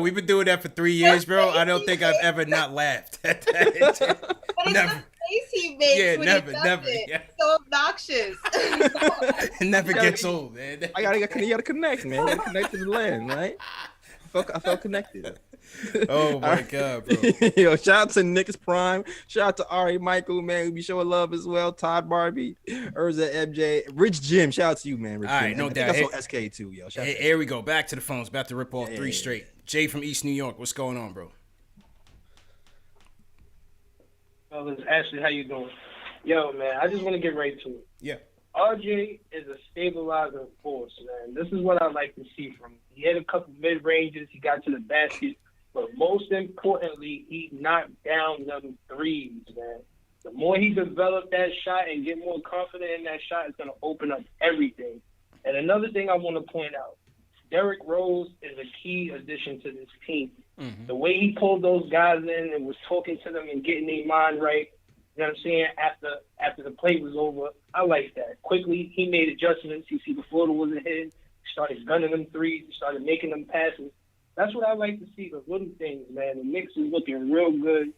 Speaker 1: We've been doing that for 3 years, bro. I don't think I've ever not laughed at that.
Speaker 3: But it's
Speaker 1: Never.
Speaker 3: the face he makes when
Speaker 1: never,
Speaker 3: he does
Speaker 1: never.
Speaker 3: it.
Speaker 1: Yeah.
Speaker 3: So obnoxious.
Speaker 1: It never gets old, man.
Speaker 2: You gotta connect, man. You gotta connect to the land, right? I felt connected.
Speaker 1: Oh my God, bro.
Speaker 2: Yo, shout out to Knicks Prime. Shout out to Ari Michael, man. We be showing love as well. Todd Barbie, Urza MJ, Rich Jim. Shout out to you, man. Rich
Speaker 1: All
Speaker 2: Jim.
Speaker 1: right, no
Speaker 2: I
Speaker 1: doubt.
Speaker 2: think I saw SK too, yo. Shout out to
Speaker 1: Here we go. Back to the phones. About to rip off
Speaker 2: Yeah,
Speaker 1: three
Speaker 2: yeah,
Speaker 1: straight. Jay from East New York. What's going on, bro?
Speaker 8: Fellas, Ashley, how you doing? Yo, man, I just want to get right to it.
Speaker 1: Yeah.
Speaker 8: RJ is a stabilizing force, man. This is what I like to see from him. He had a couple mid-ranges. He got to the basket. But most importantly, he knocked down them threes, man. The more he developed that shot and get more confident in that shot, it's going to open up everything. And another thing I want to point out, Derrick Rose is a key addition to this team.
Speaker 1: Mm-hmm.
Speaker 8: The way he pulled those guys in and was talking to them and getting their mind right, you know what I'm saying, after the play was over, I like that. Quickly, he made adjustments. You see the floater wasn't hitting. He started gunning them threes. He started making them passes. That's what I like to see, the little things, man. The Knicks is looking real good.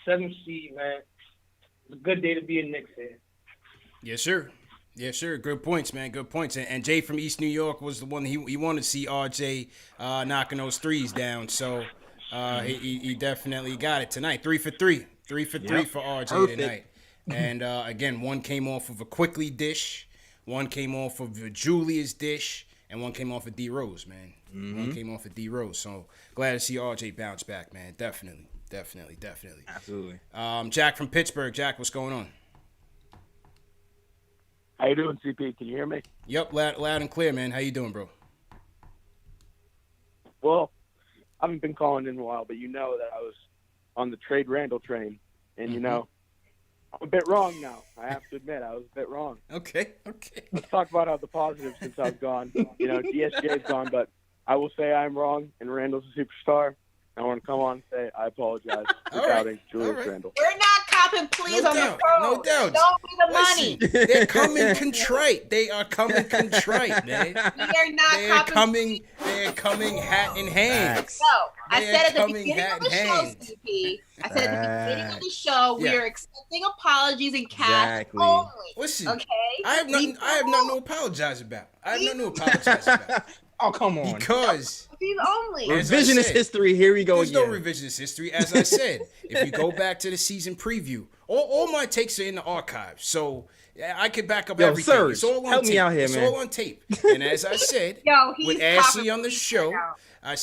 Speaker 8: 7th seed, man. It's a good day to be a Knicks fan.
Speaker 1: Yes, sir. Yes, sir. Good points, man. Good points. And Jay from East New York was the one he wanted to see RJ knocking those threes down. So he definitely got it tonight. 3 for 3. 3 for 3 for RJ
Speaker 2: Perfect.
Speaker 1: tonight. And again, one came off of a Quickly dish, one came off of a Julius dish, and one came off of D Rose, man. One came off of D Rose. So glad to see RJ bounce back, man. Definitely.
Speaker 2: Absolutely.
Speaker 1: Jack from Pittsburgh. Jack, what's going on?
Speaker 9: How you doing, CP? Can you hear me?
Speaker 1: Yep, loud and clear, man. How you doing, bro?
Speaker 9: Well, I haven't been calling in a while, but you know that I was on the trade Randall train, and you know, I'm a bit wrong now. I have to admit, I was a bit wrong.
Speaker 1: Okay.
Speaker 9: Let's talk about how the positives since I've gone. You know, DSJ's gone, but I will say I'm wrong, and Randall's a superstar. I want to come on and say I apologize for doubting Julius Randle.
Speaker 3: We're not copping pleas on the phone.
Speaker 1: No doubt.
Speaker 3: Don't be the money.
Speaker 1: Listen, they're coming contrite. They are coming contrite, man.
Speaker 3: We are not copping.
Speaker 1: They're coming hat in hand.
Speaker 3: So I
Speaker 1: They're
Speaker 3: said at the
Speaker 1: coming
Speaker 3: beginning
Speaker 1: hat
Speaker 3: of the
Speaker 1: in
Speaker 3: show,
Speaker 1: hand.
Speaker 3: CP. I said at the beginning of the show, we
Speaker 1: Yeah.
Speaker 3: are accepting apologies and cash
Speaker 2: Exactly.
Speaker 3: only.
Speaker 1: Listen,
Speaker 3: Okay.
Speaker 1: I have nothing to apologize about.
Speaker 2: Oh, come on.
Speaker 1: Because
Speaker 3: These only.
Speaker 1: As I
Speaker 2: Revisionist
Speaker 1: said,
Speaker 2: history. Here we go
Speaker 1: there's
Speaker 2: again.
Speaker 1: no revisionist history. As I said, if you go back to the season preview, all my takes are in the archives. So I could back up
Speaker 2: Yo,
Speaker 1: everything.
Speaker 2: Serge,
Speaker 1: It's all on
Speaker 2: help
Speaker 1: tape.
Speaker 2: me out here,
Speaker 1: it's
Speaker 2: man.
Speaker 1: all on tape. And as I said,
Speaker 3: Yo, he's
Speaker 1: with Ashley
Speaker 3: copping
Speaker 1: on the
Speaker 3: pleas
Speaker 1: show,
Speaker 3: right now.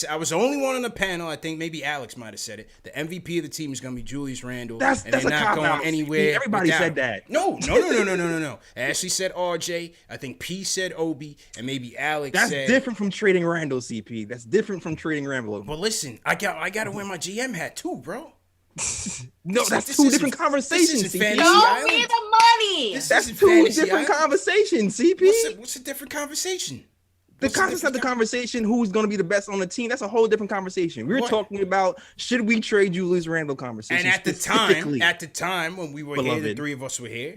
Speaker 1: I was the only one on the panel. I think maybe Alex might have said it. The MVP of the team is going to be Julius Randle.
Speaker 2: That's
Speaker 1: and they're
Speaker 2: a
Speaker 1: not going
Speaker 2: cop-out.
Speaker 1: anywhere.
Speaker 2: Everybody
Speaker 1: without
Speaker 2: said
Speaker 1: him.
Speaker 2: that.
Speaker 1: No. Ashley said RJ. I think P said Obi, and maybe Alex
Speaker 2: That's
Speaker 1: said.
Speaker 2: different from trading Randall, CP. That's different from trading Randall.
Speaker 1: But listen, I got to wear my GM hat too, bro.
Speaker 2: No, that's
Speaker 1: This
Speaker 2: two
Speaker 1: isn't-
Speaker 2: different conversations,
Speaker 1: this isn't
Speaker 2: CP.
Speaker 1: fantasy
Speaker 3: Don't be
Speaker 1: Island.
Speaker 3: the money.
Speaker 1: This
Speaker 2: That's
Speaker 1: isn't
Speaker 2: two
Speaker 1: fantasy
Speaker 2: different
Speaker 1: island.
Speaker 2: conversations, CP.
Speaker 1: What's a different conversation?
Speaker 2: The
Speaker 1: What's
Speaker 2: concept of the conversation, who's going to be the best on the team, that's a whole different conversation. We were
Speaker 1: What?
Speaker 2: talking about should we trade Julius Randle conversation.
Speaker 1: And
Speaker 2: specifically.
Speaker 1: at the time when we were here, the
Speaker 2: Beloved.
Speaker 1: three of us were here.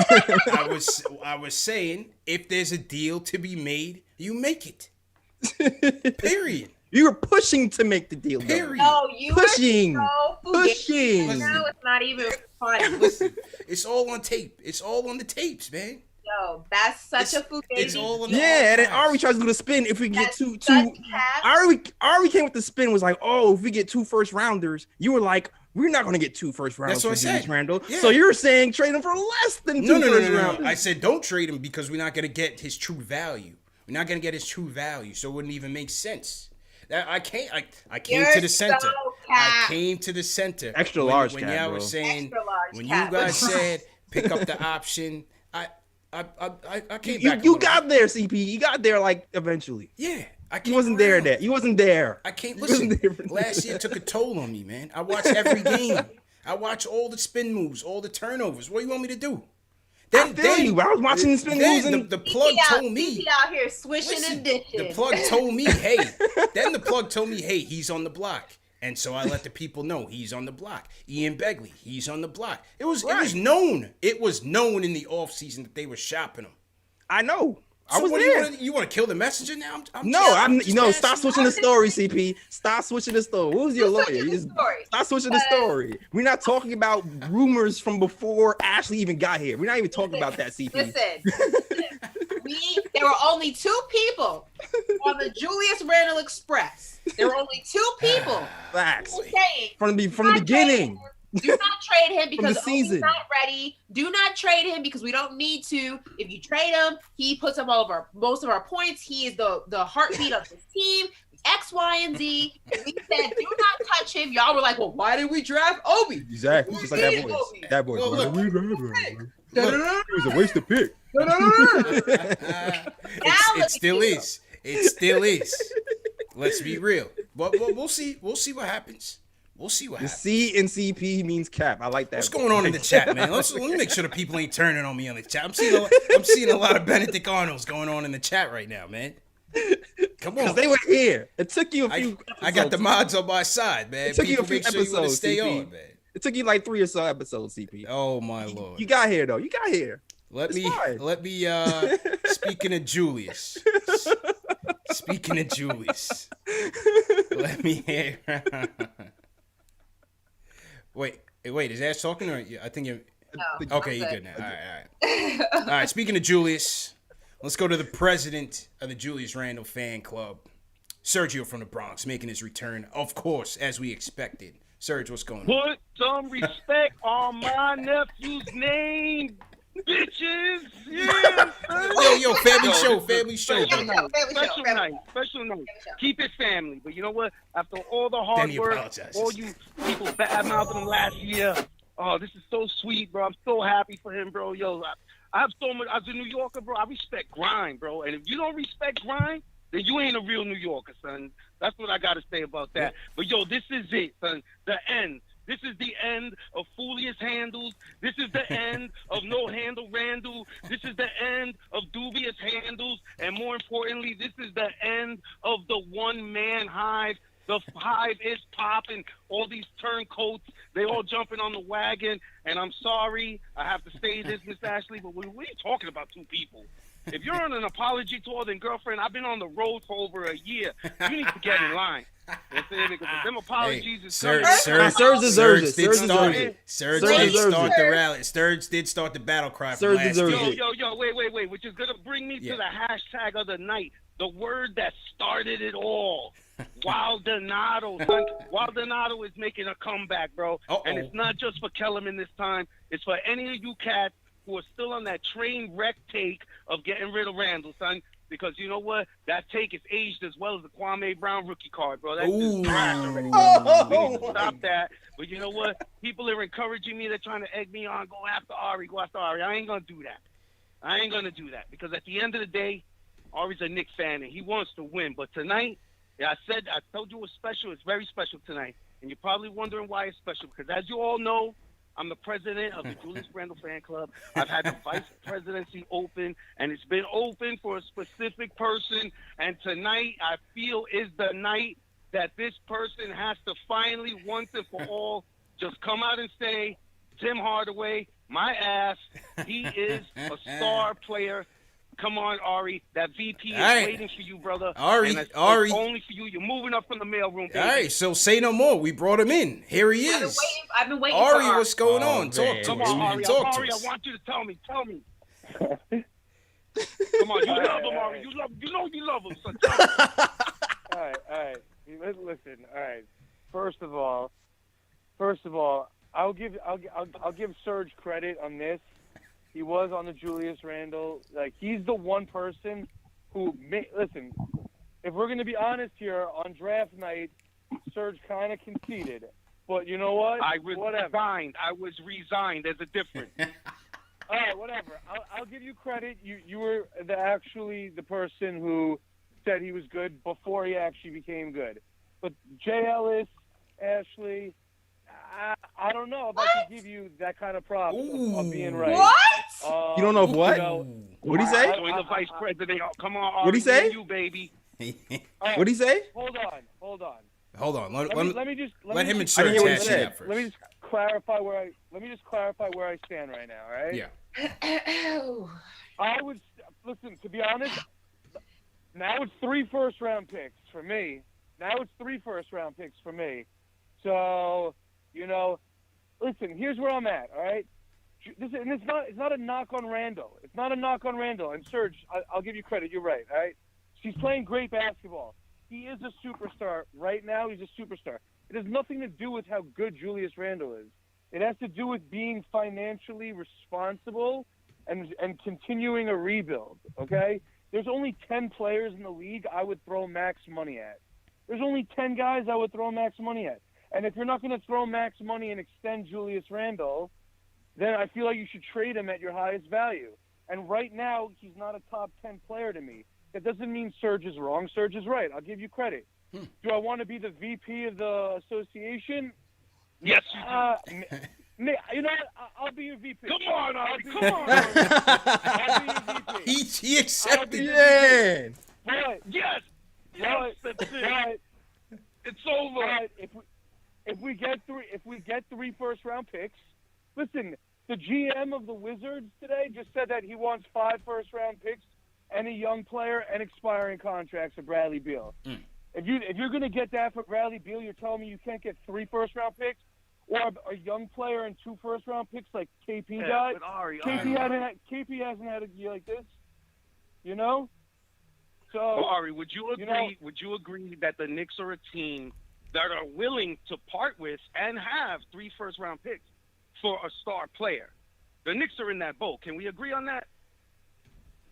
Speaker 1: I was saying if there's a deal to be made, you make it. Period.
Speaker 2: You were pushing to make the deal. though.
Speaker 1: Period.
Speaker 3: No, you
Speaker 2: Pushing.
Speaker 3: were so
Speaker 2: Pushing.
Speaker 3: fugazi. Now it's not even funny.
Speaker 1: Listen, it's all on tape. It's all on the tapes, man.
Speaker 3: Yo, that's such a fugazi.
Speaker 1: It's all on the
Speaker 2: Yeah, and then
Speaker 1: archives.
Speaker 2: Ari tries to do the spin. If we get
Speaker 3: That's
Speaker 2: two,
Speaker 3: such cap.
Speaker 2: Ari came with the spin. Was like, oh, if we get 2 first rounders, you were like, we're not going to get 2 first rounders
Speaker 1: That's what
Speaker 2: for
Speaker 1: I
Speaker 2: Julius
Speaker 1: said.
Speaker 2: Randle.
Speaker 1: Yeah.
Speaker 2: So you're saying trade him for less than 2 first rounders.
Speaker 1: I said don't trade him because we're not going to get his true value. We're not going to get his true value, so it wouldn't even make sense. I came
Speaker 3: You're
Speaker 1: to the center.
Speaker 3: so
Speaker 1: I
Speaker 3: cap.
Speaker 1: came to the center.
Speaker 2: Extra
Speaker 1: when,
Speaker 2: large
Speaker 1: when
Speaker 2: cap,
Speaker 1: y'all
Speaker 2: bro.
Speaker 1: were saying
Speaker 3: Extra large
Speaker 1: when
Speaker 3: cap.
Speaker 1: you guys said pick up the option. I came back.
Speaker 2: You got there, CP. You got there like eventually.
Speaker 1: Yeah, I
Speaker 2: You
Speaker 1: came
Speaker 2: wasn't there.
Speaker 1: around.
Speaker 2: That you wasn't there.
Speaker 1: I can't
Speaker 2: You
Speaker 1: listen.
Speaker 2: wasn't there for-
Speaker 1: Last year took a toll on me, man. I watched every game. I watched all the spin moves, all the turnovers. What do you want me to do?
Speaker 2: I feel you, but I was watching the spin moves and
Speaker 1: the plug told me.
Speaker 3: He out here swishing and dishing.
Speaker 1: The plug told me, hey. Then the plug told me, hey, he's on the block. And so I let the people know he's on the block. Ian Begley, he's on the block. It was known. It was known in the offseason that they were shopping him.
Speaker 2: I know. I
Speaker 1: So
Speaker 2: was
Speaker 1: what
Speaker 2: there.
Speaker 1: you want to kill the messenger now?
Speaker 2: I'm
Speaker 1: just
Speaker 2: stop
Speaker 1: asking.
Speaker 2: switching the story, CP. Stop switching the story. Who's your lawyer?
Speaker 3: switching
Speaker 2: You
Speaker 3: the
Speaker 2: just-
Speaker 3: story.
Speaker 2: Stop switching the story. We're not talking about rumors from before Ashley even got here. We're not even talking about that, CP.
Speaker 3: Listen, There were only 2 people on the Julius Randle Express. There were only 2 people.
Speaker 2: Facts.
Speaker 3: Saying,
Speaker 2: From the beginning.
Speaker 3: Do not trade him because he's
Speaker 2: season.
Speaker 3: not ready. Do not trade him because we don't need to. If you trade him, he puts up most of our points. He is the heartbeat of the team. X, Y, and Z. And we said, do not touch him. Y'all were like, well, why did we draft Obi?
Speaker 2: Exactly. Just like that voice.
Speaker 3: Obi.
Speaker 2: That voice.
Speaker 1: Well, look.
Speaker 2: It was a waste of pick.
Speaker 1: It still is. It still is. Let's be real. But we'll see. We'll see what happens. We'll see what
Speaker 2: The
Speaker 1: happens.
Speaker 2: C in CP means cap. I like that.
Speaker 1: What's going on in the chat, man? Let me make sure the people ain't turning on me on the chat. I'm seeing a lot of Benedict Arnolds going on in the chat right now, man. Come on.
Speaker 2: They were here. It took you a few.
Speaker 1: I got the mods on my side, man.
Speaker 2: It took you a few
Speaker 1: Make sure you wanna
Speaker 2: episodes,
Speaker 1: stay
Speaker 2: CP.
Speaker 1: on, man.
Speaker 2: It took you like 3 or so episodes, CP.
Speaker 1: Oh my lord.
Speaker 2: You got here though. You got here.
Speaker 1: Let me speaking of Julius. Speaking of Julius. Let me hear. Wait, is Ash talking or I think you're okay, you're good now. All right. All right, speaking of Julius, let's go to the president of the Julius Randle fan club. Sergio from the Bronx making his return, of course, as we expected. Serge, what's going on?
Speaker 10: Put some respect on my nephew's name, bitches. Yeah.
Speaker 1: Yo, family show.
Speaker 10: Special night. Keep it family. But you know what? After all the hard work, all you people bad-mouthing him last year, oh, this is so sweet, bro. I'm so happy for him, bro. Yo, I have so much. As a New Yorker, bro, I respect grind, bro. And if you don't respect grind, then you ain't a real New Yorker, son. That's what I got to say about that. But, yo, this is it, son. The end. This is the end of Foolius Handles. This is the end of No Handle Randall. This is the end of Dubious Handles. And more importantly, this is the end of the one-man hive. The hive is popping. All these turncoats, they all jumping on the wagon. And I'm sorry, I have to say this, Miss Ashley, but what are you talking about 2 people? If you're on an apology tour, then girlfriend, I've been on the road for over a year. You need to get in line. You know what I'm saying? Because them apologies is coming.
Speaker 1: Serge did start the rally. Serge did start the battle cry from last year.
Speaker 10: Yo, wait. Which is going to bring me to the hashtag of the night. The word that started it all. Wildonado, son. Wildonado is making a comeback, bro. And it's not just for Kellerman this time. It's for any of you cats who are still on that train wreck take of getting rid of Randall, son. Because you know what? That take is aged as well as the Kwame Brown rookie card, bro. That's just trash already. We need to stop that. But you know what? People are encouraging me. They're trying to egg me on. Go after Ari. I ain't going to do that. Because at the end of the day, Ari's a Knicks fan, and he wants to win. But tonight, I told you it was special. It's very special tonight. And you're probably wondering why it's special. Because as you all know, I'm the president of the Julius Randle fan club. I've had the vice presidency open, and it's been open for a specific person. And tonight, I feel, is the night that this person has to finally, once and for all, just come out and say, Tim Hardaway, my ass, he is a star player. Come on, Ari. That VP is waiting for you, brother.
Speaker 1: Ari.
Speaker 10: Only for you. You're moving up from the mailroom, baby.
Speaker 1: All right, so say no more. We brought him in. Here he is.
Speaker 3: I've been waiting
Speaker 1: Ari,
Speaker 3: for Ari.
Speaker 1: what's going on? Talk to
Speaker 10: Come
Speaker 1: us,
Speaker 10: on,
Speaker 1: man.
Speaker 10: Ari.
Speaker 1: Talk to
Speaker 10: Ari,
Speaker 1: us.
Speaker 10: I want you to tell me. Come on, you love him, Ari. You know you love him. So tell me.
Speaker 9: All right. Listen. All right. First of all, I'll give Serge credit on this. He was on the Julius Randle. Like, he's the one person who listen. If we're going to be honest here, on draft night, Serge kind of conceded. But you know what?
Speaker 10: I was resigned. There's a difference.
Speaker 9: All right, whatever. I'll give you credit. You were actually the person who said he was good before he actually became good. But Jay Ellis, Ashley, I don't know if I can give you that kind of props of being right.
Speaker 3: What?
Speaker 2: You don't know of what? What'd he say?
Speaker 10: The vice president. Come on, Ari.
Speaker 2: What'd he say?
Speaker 10: You, baby.
Speaker 9: Right,
Speaker 2: What'd he say?
Speaker 9: Hold on.
Speaker 1: Hold on.
Speaker 9: Let
Speaker 1: him
Speaker 9: me
Speaker 1: insert Tashi up first.
Speaker 9: Let me just clarify where I stand right now. All right?
Speaker 1: Yeah.
Speaker 9: I would listen. To be honest, now it's 3 first-round picks for me. So, listen. Here's where I'm at. All right. and it's not a knock on Randall. It's not a knock on Randall. And Serge, I'll give you credit. You're right. All right. He's playing great basketball. He is a superstar. Right now, he's a superstar. It has nothing to do with how good Julius Randle is. It has to do with being financially responsible and continuing a rebuild, okay? There's only 10 players in the league I would throw max money at. There's only 10 guys I would throw max money at. And if you're not going to throw max money and extend Julius Randle, then I feel like you should trade him at your highest value. And right now, he's not a top 10 player to me. That doesn't mean Serge is wrong. Serge is right. I'll give you credit. Do I want to be the VP of the association?
Speaker 10: Yes, you do.
Speaker 9: You know what? I'll be your VP.
Speaker 10: Come on, Ari. Come on.
Speaker 9: I'll be your VP.
Speaker 1: He accepted.
Speaker 2: Yeah.
Speaker 9: But,
Speaker 10: Yes. Yes, that's it. It's over.
Speaker 9: But if we get three first-round picks, listen, the GM of the Wizards today just said that he wants 5 first-round picks and a young player and expiring contracts for Bradley Beal. If you're going to get that for Bradley Beal, you're telling me you can't get 3 first-round picks or a young player and 2 first-round picks like KP got?
Speaker 10: Ari,
Speaker 9: KP hasn't had a year like this, you know? So,
Speaker 10: Ari, would you agree? Would you agree that the Knicks are a team that are willing to part with and have 3 first-round picks for a star player? The Knicks are in that boat. Can we agree on that?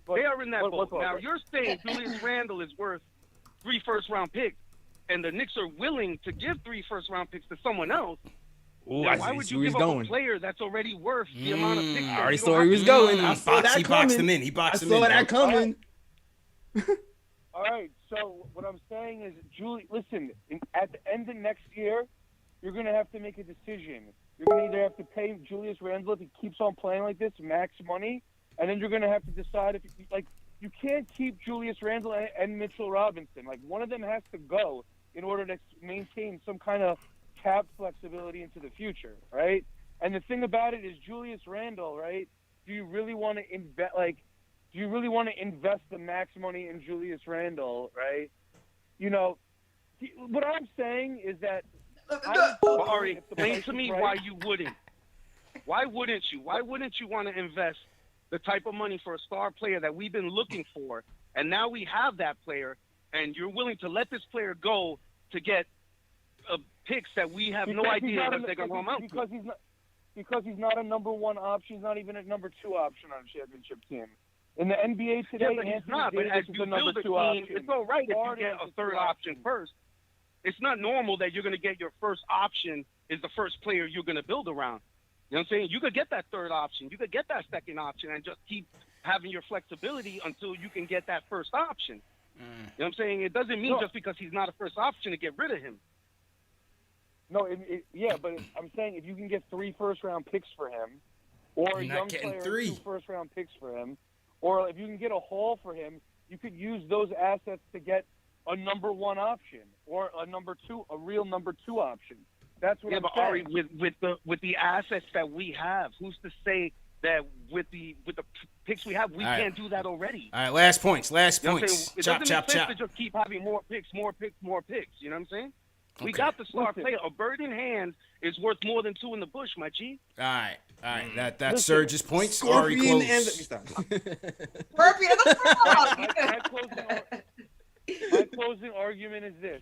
Speaker 10: They are in that boat. Now, you're saying Julius Randle is worth 3 first-round picks, and the Knicks are willing to give 3 first-round picks to someone else.
Speaker 2: Ooh,
Speaker 10: why would you give up a player that's already worth the amount of picks?
Speaker 2: I already saw where he was going. I saw that
Speaker 1: He boxed him in. He boxed him in.
Speaker 2: I saw that coming.
Speaker 9: All right, so what I'm saying is, listen, at the end of next year, you're going to have to make a decision. You're going to either have to pay Julius Randle if he keeps on playing like this, max money, and then you're going to have to decide if, you can't keep Julius Randle and Mitchell Robinson. Like, one of them has to go in order to maintain some kind of cap flexibility into the future, right? And the thing about it is Julius Randle, right? Do you really want to invest the max money in Julius Randle, right? You know, what I'm saying is that
Speaker 10: Ari, explain to me why you wouldn't. Why wouldn't you? Why wouldn't you want to invest the type of money for a star player that we've been looking for, and now we have that player, and you're willing to let this player go to get picks that we have no idea if they're going to amount to?
Speaker 9: Because he's not a number 1 option. He's not even a number 2 option on a championship team. In the NBA today,
Speaker 10: yeah, but he's not. But as you build a team, it's all right if you get a 3rd option first. It's not normal that you're going to get your first option is the first player you're going to build around. You know what I'm saying? You could get that 3rd option. You could get that 2nd option and just keep having your flexibility until you can get that first option. You know what I'm saying? It doesn't mean just because he's not a first option to get rid of him.
Speaker 9: No, but I'm saying if you can get 3 first-round picks for him, or a young player 2 first-round picks for him, or if you can get a haul for him, you could use those assets to get a number 1 option or a real number 2 option. That's what I'm saying.
Speaker 10: Ari, with the assets that we have, who's to say that with the picks we have, we can't do that already?
Speaker 1: All right, last points.
Speaker 10: You know what I'm saying? It doesn't make sense to just keep having more picks. You know what I'm saying? We got the star player. A bird in hand is worth more than 2 in the bush, my G.
Speaker 1: All right. That's Serge's points. Ari close.
Speaker 9: My closing argument is this.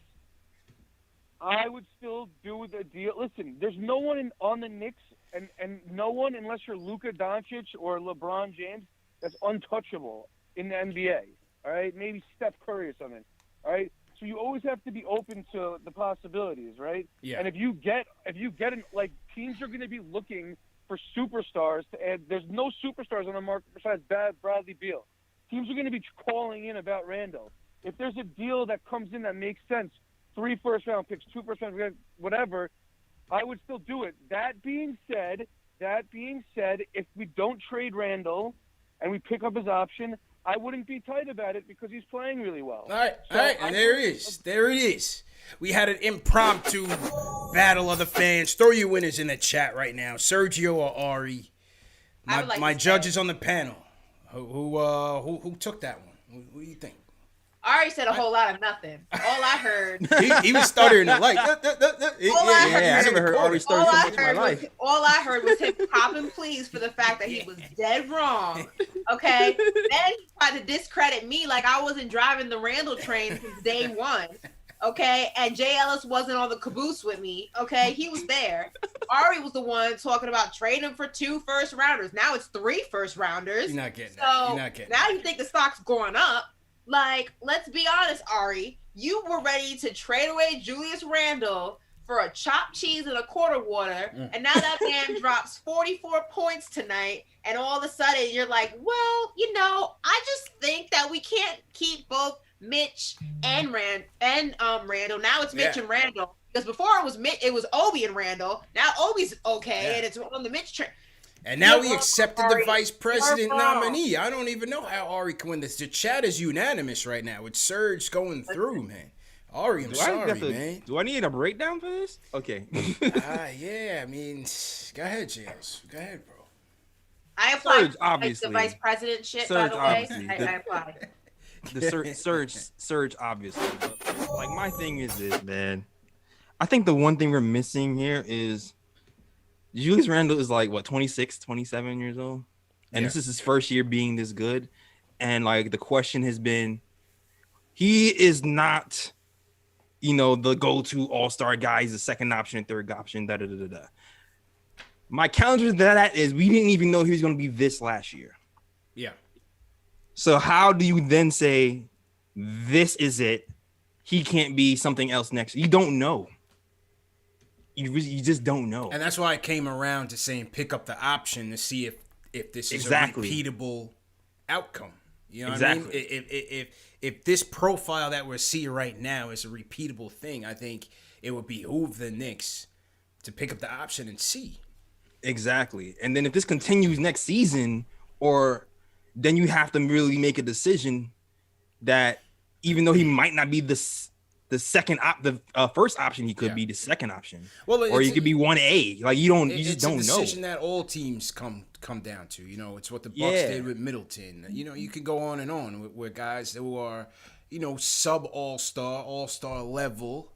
Speaker 9: I would still do the deal. Listen, there's no one on the Knicks, and no one, unless you're Luka Doncic or LeBron James, that's untouchable in the NBA. All right? Maybe Steph Curry or something. All right? So you always have to be open to the possibilities, right?
Speaker 1: Yeah.
Speaker 9: And if you get teams are going to be looking for superstars to add. There's no superstars on the market besides Bradley Beal. Teams are going to be calling in about Randle. If there's a deal that comes in that makes sense, 3 first-round picks, 2 first-round picks, whatever, I would still do it. That being said, if we don't trade Randle and we pick up his option, I wouldn't be tight about it because he's playing really well.
Speaker 1: All right, and there it is. There it is. We had an impromptu battle of the fans. Throw your winners in the chat right now, Sergio or Ari. My judges on the panel. Who took that one? What do you think?
Speaker 3: Ari said a whole lot of nothing. All I heard.
Speaker 1: He was stuttering it like.
Speaker 2: I never heard Ari stutter so much in my life.
Speaker 3: All I heard was him copping pleas for the fact that he was dead wrong. Okay? Then he tried to discredit me like I wasn't driving the Randall train since day one. Okay? And Jay Ellis wasn't on the caboose with me. Okay? He was there. Ari was the one talking about trading for 2 first rounders. Now it's 3 first rounders.
Speaker 1: You're not getting
Speaker 3: so
Speaker 1: that. You're not getting
Speaker 3: now
Speaker 1: that.
Speaker 3: you think the stock's going up. Like, let's be honest, Ari. You were ready to trade away Julius Randle for a chopped cheese and a quarter water, and now that man drops 44 points tonight, and all of a sudden you're like, well, I just think that we can't keep both Mitch and Randle. Now it's Mitch and Randle, because before it was Obi and Randle. Now Obi's okay, and it's on the Mitch train.
Speaker 1: And now we accepted the vice president nominee. I don't even know how Ari can win this. The chat is unanimous right now with Serge going through, man. Ari, I'm sorry, man.
Speaker 2: Do I need a breakdown for this? Okay.
Speaker 1: Yeah, I mean, go ahead, Jails. Go ahead, bro.
Speaker 3: I applied
Speaker 2: Serge, obviously.
Speaker 3: the vice president shit,
Speaker 2: Serge,
Speaker 3: by the way.
Speaker 2: obviously.
Speaker 3: I applied.
Speaker 2: The Serge, obviously. But, like, my thing is this, man. I think the one thing we're missing here is Julius Randle is like, what, 26, 27 years old? And this is his first year being this good. And, like, the question has been, he is not, the go-to all-star guy. He's the second option, third option, da-da-da-da-da. My counter to that is we didn't even know he was going to be this last year.
Speaker 1: Yeah.
Speaker 2: So how do you then say, this is it? He can't be something else next year? You don't know. You just don't know.
Speaker 1: And that's why I came around to saying pick up the option to see if this is a repeatable outcome. You know what I mean? If this profile that we're seeing right now is a repeatable thing, I think it would behoove the Knicks to pick up the option and see.
Speaker 2: Exactly. And then if this continues next season, then you have to really make a decision that even though he might not be the first option, he could be the second option. Well, or he could be 1A. Like you just don't know.
Speaker 1: It's a decision that all teams come down to. It's what the Bucks did with Middleton. You can go on and on with guys who are, sub all-star level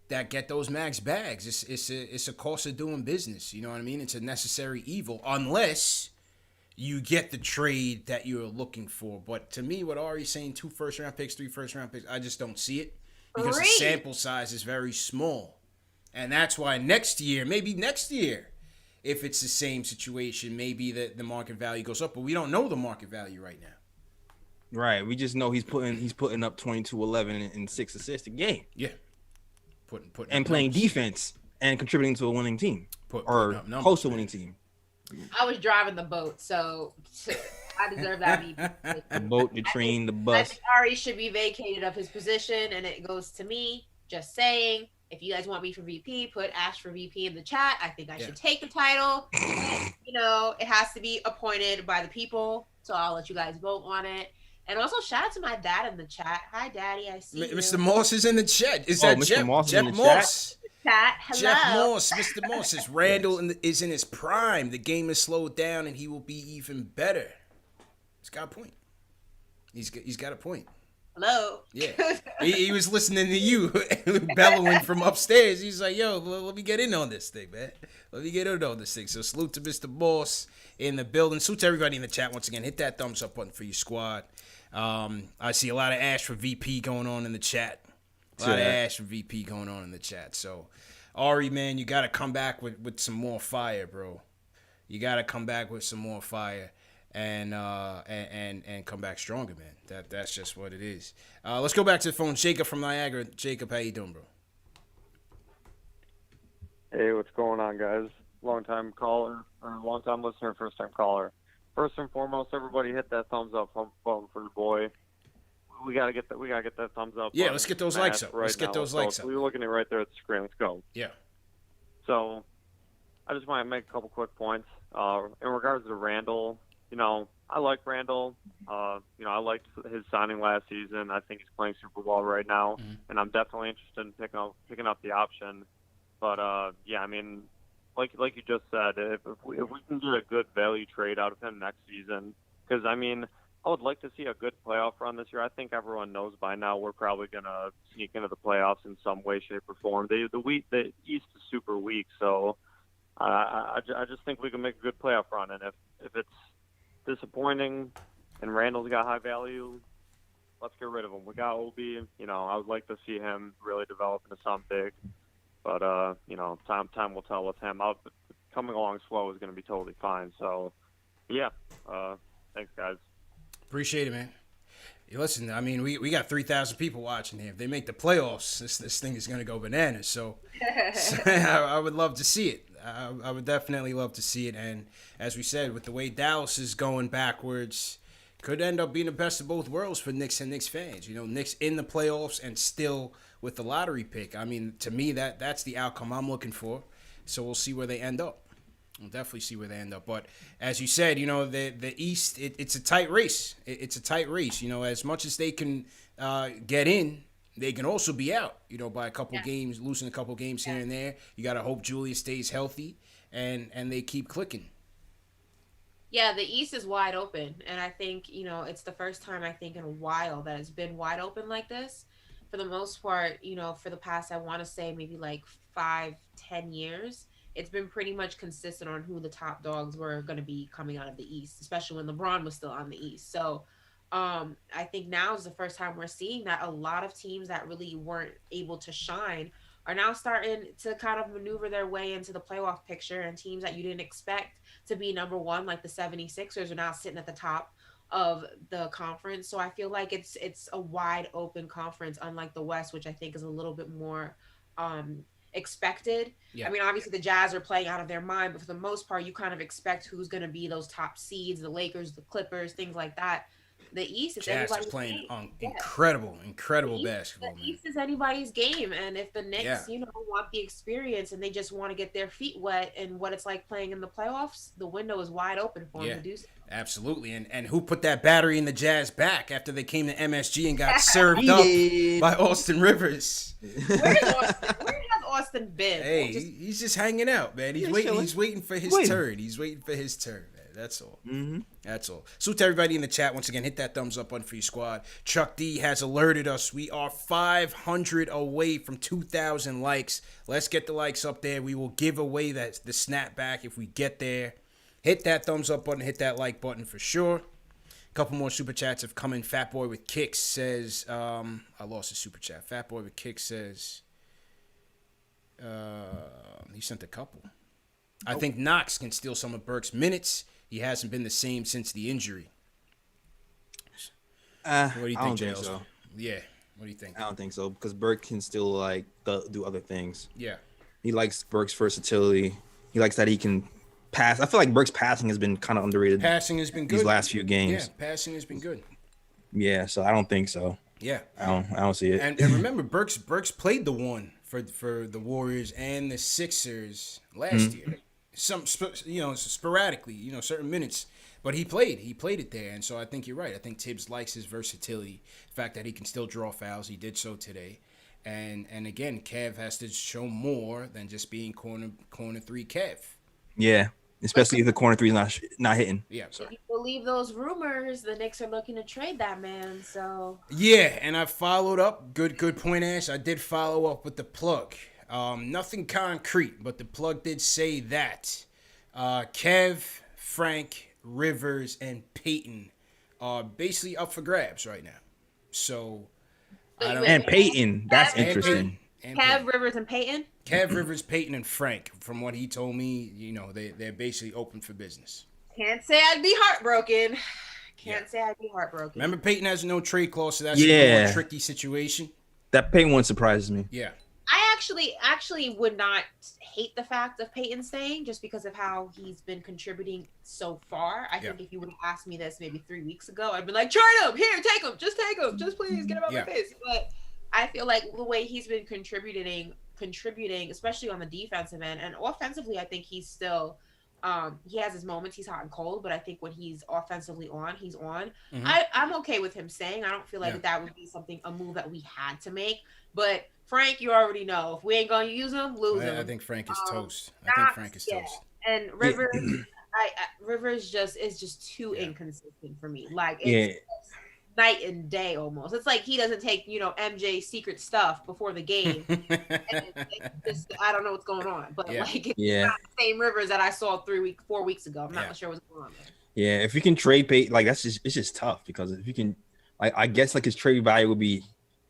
Speaker 1: that get those max bags. It's a cost of doing business. You know what I mean? It's a necessary evil unless you get the trade that you're looking for. But to me, what Ari's saying, 2 first-round picks, 3 first-round picks, I just don't see it. Because the sample size is very small. And that's why maybe next year, if it's the same situation, maybe the market value goes up. But we don't know the market value right now.
Speaker 2: Right. We just know he's putting up 22, 11, and 6 assists a game.
Speaker 1: Yeah.
Speaker 2: And playing defense and contributing to a winning team. Or close to a winning team.
Speaker 3: I was driving the boat, so I deserve that.
Speaker 2: The boat, the train, the bus.
Speaker 3: I think Ari should be vacated of his position, and it goes to me. Just saying, if you guys want me for VP, put Ash for VP in the chat. I think I should take the title. But, it has to be appointed by the people, so I'll let you guys vote on it. And also, shout out to my dad in the chat. Hi, Daddy. I see you.
Speaker 1: Mr. Moss is in the chat. Is that
Speaker 2: Mr. Moss
Speaker 1: Jeff
Speaker 2: in the
Speaker 1: Moss?
Speaker 3: Chat. Hello.
Speaker 1: Jeff Moss, Mr. Moss says Randall is in his prime. The game is slowed down, and he will be even better. He's got a point. He's got a point.
Speaker 3: Hello.
Speaker 1: Yeah. he was listening to you bellowing from upstairs. He's like, yo, let me get in on this thing, man. Let me get in on this thing. So salute to Mr. Moss in the building. Salute to everybody in the chat once again. Hit that thumbs up button for your squad. I see a lot of Ash for VP going on in the chat. A lot of Ash for VP going on in the chat. So, Ari, man, you got to come back with some more fire, bro. You got to come back with some more fire and come back stronger, man. That's just what it is. Let's go back to the phone. Jacob from Niagara. Jacob, how you doing, bro?
Speaker 11: Hey, what's going on, guys? Long-time caller, or long-time listener, first-time caller. First and foremost, everybody hit that thumbs up button for the boy. We gotta get that thumbs up.
Speaker 1: Yeah, let's get those likes up. Let's get those likes up.
Speaker 11: We're looking at right there at the screen. Let's go.
Speaker 1: Yeah.
Speaker 11: So, I just want to make a couple quick points. In regards to Randall, I like Randall. I liked his signing last season. I think he's playing super well right now, and I'm definitely interested in picking up the option. But like you just said, if we can get a good value trade out of him next season, because I would like to see a good playoff run this year. I think everyone knows by now we're probably going to sneak into the playoffs in some way, shape, or form. The East is super weak, so I just think we can make a good playoff run. And if it's disappointing and Randall's got high value, let's get rid of him. We got Obi. I would like to see him really develop into something big. But, time will tell with him. Coming along slow is going to be totally fine. So, yeah, thanks, guys.
Speaker 1: Appreciate it, man. Listen, I mean, we got 3,000 people watching here. If they make the playoffs, this thing is going to go bananas. So I would love to see it. I would definitely love to see it. And as we said, with the way Dallas is going backwards, could end up being the best of both worlds for Knicks and Knicks fans. Knicks in the playoffs and still with the lottery pick. I mean, to me, that's the outcome I'm looking for. So we'll see where they end up. We'll definitely see where they end up. But as you said, the East, it's a tight race. It's a tight race. As much as they can get in, they can also be out, by a couple games, losing a couple games here and there. You got to hope Julius stays healthy and they keep clicking.
Speaker 3: Yeah, the East is wide open. And I think, it's the first time I think in a while that it's been wide open like this. For the most part, for the past, I want to say maybe like 5-10 years, it's been pretty much consistent on who the top dogs were going to be coming out of the East, especially when LeBron was still on the East. So I think now is the first time we're seeing that a lot of teams that really weren't able to shine are now starting to kind of maneuver their way into the playoff picture, and teams that you didn't expect to be number one, like the 76ers, are now sitting at the top of the conference. So I feel like it's a wide open conference, unlike the West, which I think is a little bit more expected. Yeah. I mean, obviously the Jazz are playing out of their mind, but for the most part, you kind of expect who's going to be those top seeds, the Lakers, the Clippers, things like that. The East is
Speaker 1: Jazz are playing incredible basketball.
Speaker 3: The East is anybody's game, and if the Knicks, want the experience and they just want to get their feet wet and what it's like playing in the playoffs, the window is wide open for them to do so.
Speaker 1: Absolutely, and who put that battery in the Jazz back after they came to MSG and got served up by Austin Rivers?
Speaker 3: Where has Austin been?
Speaker 1: Hey, he's just hanging out, man. He's waiting for his turn. He's waiting for his turn. That's all. Mm-hmm. That's all. Salute to everybody in the chat. Once again, hit that thumbs up button for your squad. Chuck D has alerted us. We are 500 away from 2,000 likes. Let's get the likes up there. We will give away the snapback if we get there. Hit that thumbs up button. Hit that like button for sure. A couple more super chats have come in. Fat Boy with Kicks says, I lost his super chat. Fat Boy with Kicks says, he sent a couple. I think Knox can steal some of Burke's minutes. He hasn't been the same since the injury. What do you think,
Speaker 2: I don't think so.
Speaker 1: Yeah. What do you think?
Speaker 2: I don't think so, because Burke can still do other things.
Speaker 1: Yeah.
Speaker 2: He likes Burke's versatility. He likes that he can pass. I feel like Burke's passing has been kind of underrated.
Speaker 1: Passing has been good
Speaker 2: these last few games.
Speaker 1: Yeah, passing has been good.
Speaker 2: Yeah, so I don't think so.
Speaker 1: Yeah.
Speaker 2: I don't see it.
Speaker 1: And remember, Burks played the one for the Warriors and the Sixers last year. Some sporadically, certain minutes, but he played it there, and so I think you're right. I think Tibbs likes his versatility, the fact that he can still draw fouls. He did so today, and again, Kev has to show more than just being corner three Kev.
Speaker 2: Yeah, especially if the corner three is not hitting.
Speaker 1: Yeah, sorry.
Speaker 3: If you believe those rumors, the Knicks are looking to trade that man. So
Speaker 1: yeah, and I followed up. Good point, Ash. I did follow up with the plug. Nothing concrete, but the plug did say that Kev, Frank, Rivers, and Peyton are basically up for grabs right now. So,
Speaker 2: and Peyton, that's interesting.
Speaker 3: Kev, Rivers, and Peyton?
Speaker 1: Kev, Rivers, Peyton, and Frank. From what he told me, they're basically open for business.
Speaker 3: Can't say I'd be heartbroken. Say I'd be heartbroken.
Speaker 1: Remember, Peyton has no trade clause, so that's a more tricky situation.
Speaker 2: That Peyton one surprises me.
Speaker 1: Yeah.
Speaker 3: I actually would not hate the fact of Peyton staying just because of how he's been contributing so far. I think if you would have asked me this maybe 3 weeks ago, I'd be like, trade him, here, take him, just please get him out my face. But I feel like the way he's been contributing, especially on the defensive end and offensively, I think he's still he has his moments. He's hot and cold, but I think when he's offensively on, he's on. Mm-hmm. I'm okay with him staying. I don't feel like that would be a move that we had to make. But Frank, you already know if we ain't gonna use him, lose him.
Speaker 1: I think Frank is toast. I think Frank is toast.
Speaker 3: And Rivers, Rivers is just too inconsistent for me. Like
Speaker 2: Yeah.
Speaker 3: it's night and day almost. It's like he doesn't take MJ secret stuff before the game. And it's just, I don't know what's going on, but like it's not the same Rivers that I saw 4 weeks ago. I'm not sure what's going on there.
Speaker 2: Yeah, if you can trade Peyton, like it's just tough because if you can, I guess like his trade value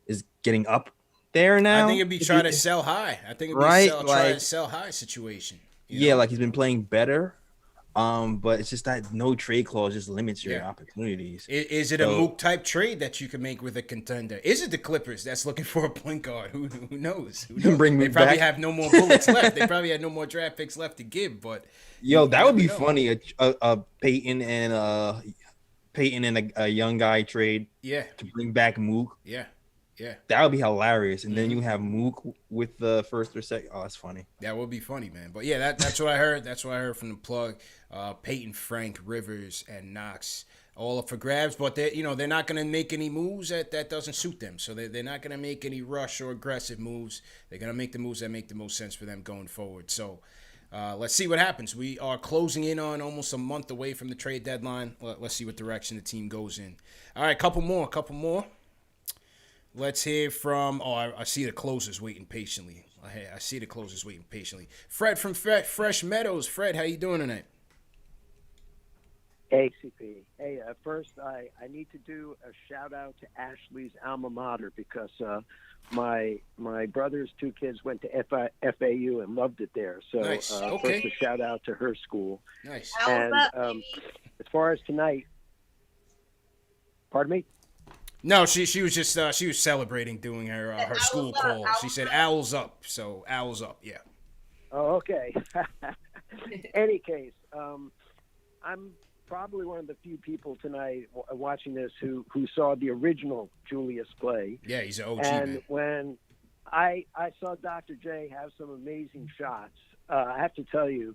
Speaker 2: is getting up there now.
Speaker 1: I think it'd be trying to sell high. I think it'd be trying to sell high situation.
Speaker 2: You know? Like he's been playing better. But it's just that no trade clause just limits your opportunities.
Speaker 1: Is it a Mook type trade that you can make with a contender? Is it the Clippers that's looking for a point guard? Who knows? Who knows?
Speaker 2: Bring
Speaker 1: they
Speaker 2: Mook
Speaker 1: probably
Speaker 2: back.
Speaker 1: have no more bullets left. They probably had no more draft picks left to give. But
Speaker 2: that would be funny. A Peyton and a young guy trade.
Speaker 1: Yeah.
Speaker 2: To bring back Mook.
Speaker 1: Yeah. Yeah,
Speaker 2: that would be hilarious. And then you have Mook with the first or second. Oh, that's funny.
Speaker 1: That would be funny, man. But yeah, that's what I heard. That's what I heard from the plug. Peyton, Frank, Rivers, and Knox, all up for grabs. But they're not going to make any moves that doesn't suit them. So they're not going to make any rush or aggressive moves. They're going to make the moves that make the most sense for them going forward. So let's see what happens. We are closing in on almost a month away from the trade deadline. Let's see what direction the team goes in. All right, couple more. Let's hear from, I see the closers waiting patiently. I see the closers waiting patiently. Fred from Fresh Meadows. Fred, how you doing tonight?
Speaker 12: Hey, CP. Hey, first, I need to do a shout-out to Ashley's alma mater because my brother's 2 kids went to FAU and loved it there. So
Speaker 1: nice.
Speaker 12: First, a shout-out to her school.
Speaker 1: Nice.
Speaker 12: And as far as tonight, pardon me?
Speaker 1: No, she was just she was celebrating doing her school call. She said owls up, so owls up, yeah.
Speaker 12: Oh, okay. Any case, I'm probably one of the few people tonight watching this who saw the original Julius play.
Speaker 1: Yeah, he's an OG,
Speaker 12: and
Speaker 1: man.
Speaker 12: When I saw Dr. J have some amazing shots, I have to tell you,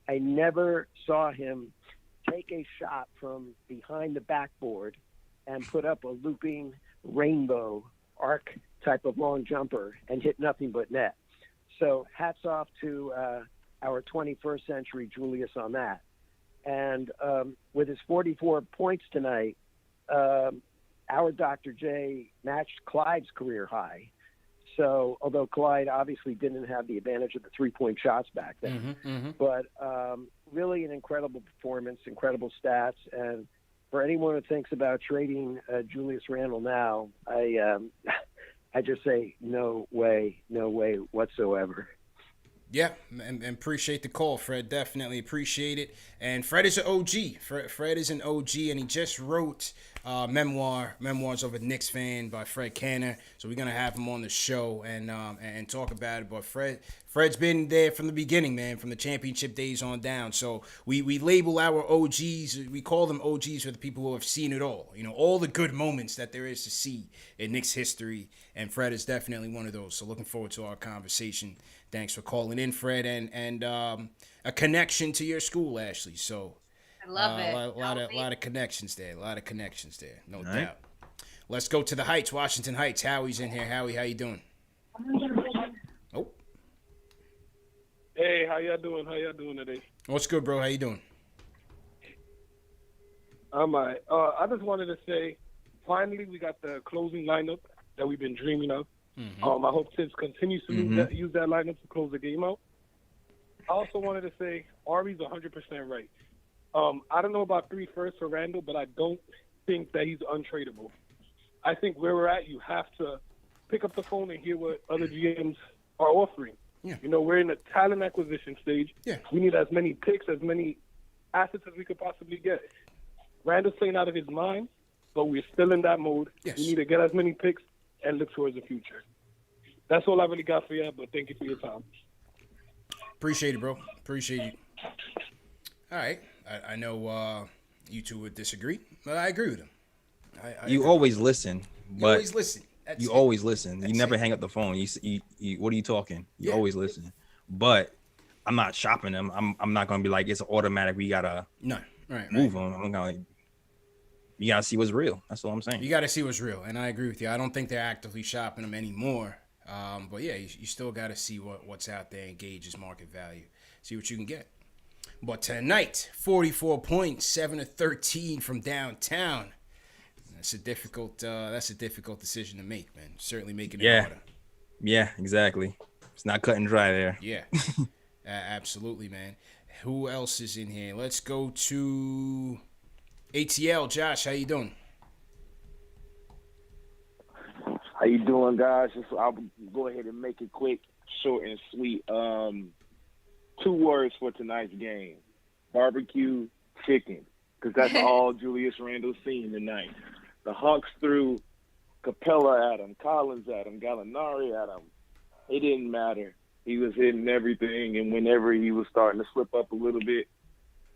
Speaker 12: I never saw him take a shot from behind the backboard and put up a looping rainbow arc type of long jumper and hit nothing but net. So hats off to our 21st century Julius on that. And with his 44 points tonight, our Dr. J matched Clyde's career high. So although Clyde obviously didn't have the advantage of the 3-point shots back then, but really an incredible performance, incredible stats. And for anyone who thinks about trading Julius Randle now, I just say no way whatsoever.
Speaker 1: Yeah, and appreciate the call, Fred. Definitely appreciate it. And Fred is an OG. Fred is an OG, and he just wrote memoirs of a Knicks fan by Fred Canner. So we're gonna have him on the show and talk about it. But Fred's been there from the beginning, man, from the championship days on down. So we label our OGs. We call them OGs for the people who have seen it all. All the good moments that there is to see in Knicks history. And Fred is definitely one of those. So looking forward to our conversation. Thanks for calling in, Fred, and a connection to your school, Ashley. So
Speaker 3: I love it.
Speaker 1: A lot of connections there. No doubt. Let's go to the Heights, Washington Heights. Howie's in here. Howie, how you doing? Oh.
Speaker 13: Hey, how y'all doing? How y'all doing today?
Speaker 1: What's good, bro? How you doing?
Speaker 13: I'm all right. I just wanted to say, finally, we got the closing lineup that we've been dreaming of. I hope Tibbs continues to use that lineup to close the game out. I also wanted to say Ari's 100% right. I don't know about 3 firsts for Randall, but I don't think that he's untradeable. I think where we're at, you have to pick up the phone and hear what other GMs are offering.
Speaker 1: Yeah.
Speaker 13: We're in a talent acquisition stage.
Speaker 1: Yeah.
Speaker 13: We need as many picks, as many assets as we could possibly get. Randall's playing out of his mind, but we're still in that mode.
Speaker 1: Yes.
Speaker 13: We need to get as many picks and look towards the future. That's all I really got for you, but thank you for your time.
Speaker 1: Appreciate it, bro. Appreciate you. All right. I know you two would disagree, but I agree with him.
Speaker 2: You always listen.
Speaker 1: You always listen.
Speaker 2: You always listen. You never hang up the phone. You what are you talking? You always listen. But I'm not shopping them. I'm not gonna be like it's automatic. We gotta move them. I'm gonna you gotta see what's real. That's all I'm saying.
Speaker 1: You gotta see what's real, and I agree with you. I don't think they're actively shopping them anymore. But yeah, you still gotta see what's out there and gauge his market value. See what you can get. But tonight, 44 points, 7 of 13 from downtown. That's a difficult decision to make, man. Certainly making it harder.
Speaker 2: Yeah, exactly. It's not cut and dry there.
Speaker 1: Yeah, absolutely, man. Who else is in here? Let's go to ATL. Josh, how you doing?
Speaker 14: How you doing, guys? I'll go ahead and make it quick, short, and sweet. 2 words for tonight's game: barbecue chicken, because that's all Julius Randle's seen tonight. The Hawks threw Capella at him, Collins at him, Gallinari at him. It didn't matter. He was hitting everything, and whenever he was starting to slip up a little bit,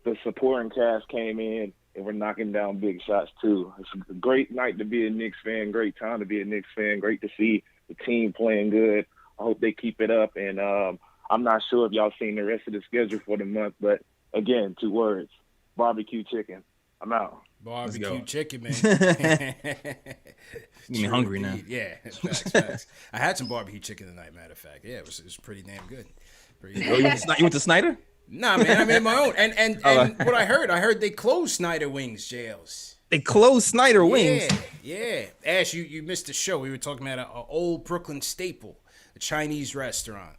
Speaker 14: the supporting cast came in and were knocking down big shots too. It's a great night to be a Knicks fan, great time to be a Knicks fan, great to see the team playing good. I hope they keep it up, and I'm not sure if y'all seen the rest of the schedule for the month, but again, 2 words: barbecue chicken. I'm out.
Speaker 1: Barbecue chicken, man.
Speaker 2: You mean hungry now?
Speaker 1: Yeah, facts. I had some barbecue chicken tonight, matter of fact. Yeah, it was pretty damn good.
Speaker 2: You went to Snyder?
Speaker 1: Nah, man, I made my own. And what I heard they closed Snyder Wings, jails.
Speaker 2: They closed Snyder Wings?
Speaker 1: Yeah. Ash, you missed the show. We were talking about an old Brooklyn staple, a Chinese restaurant,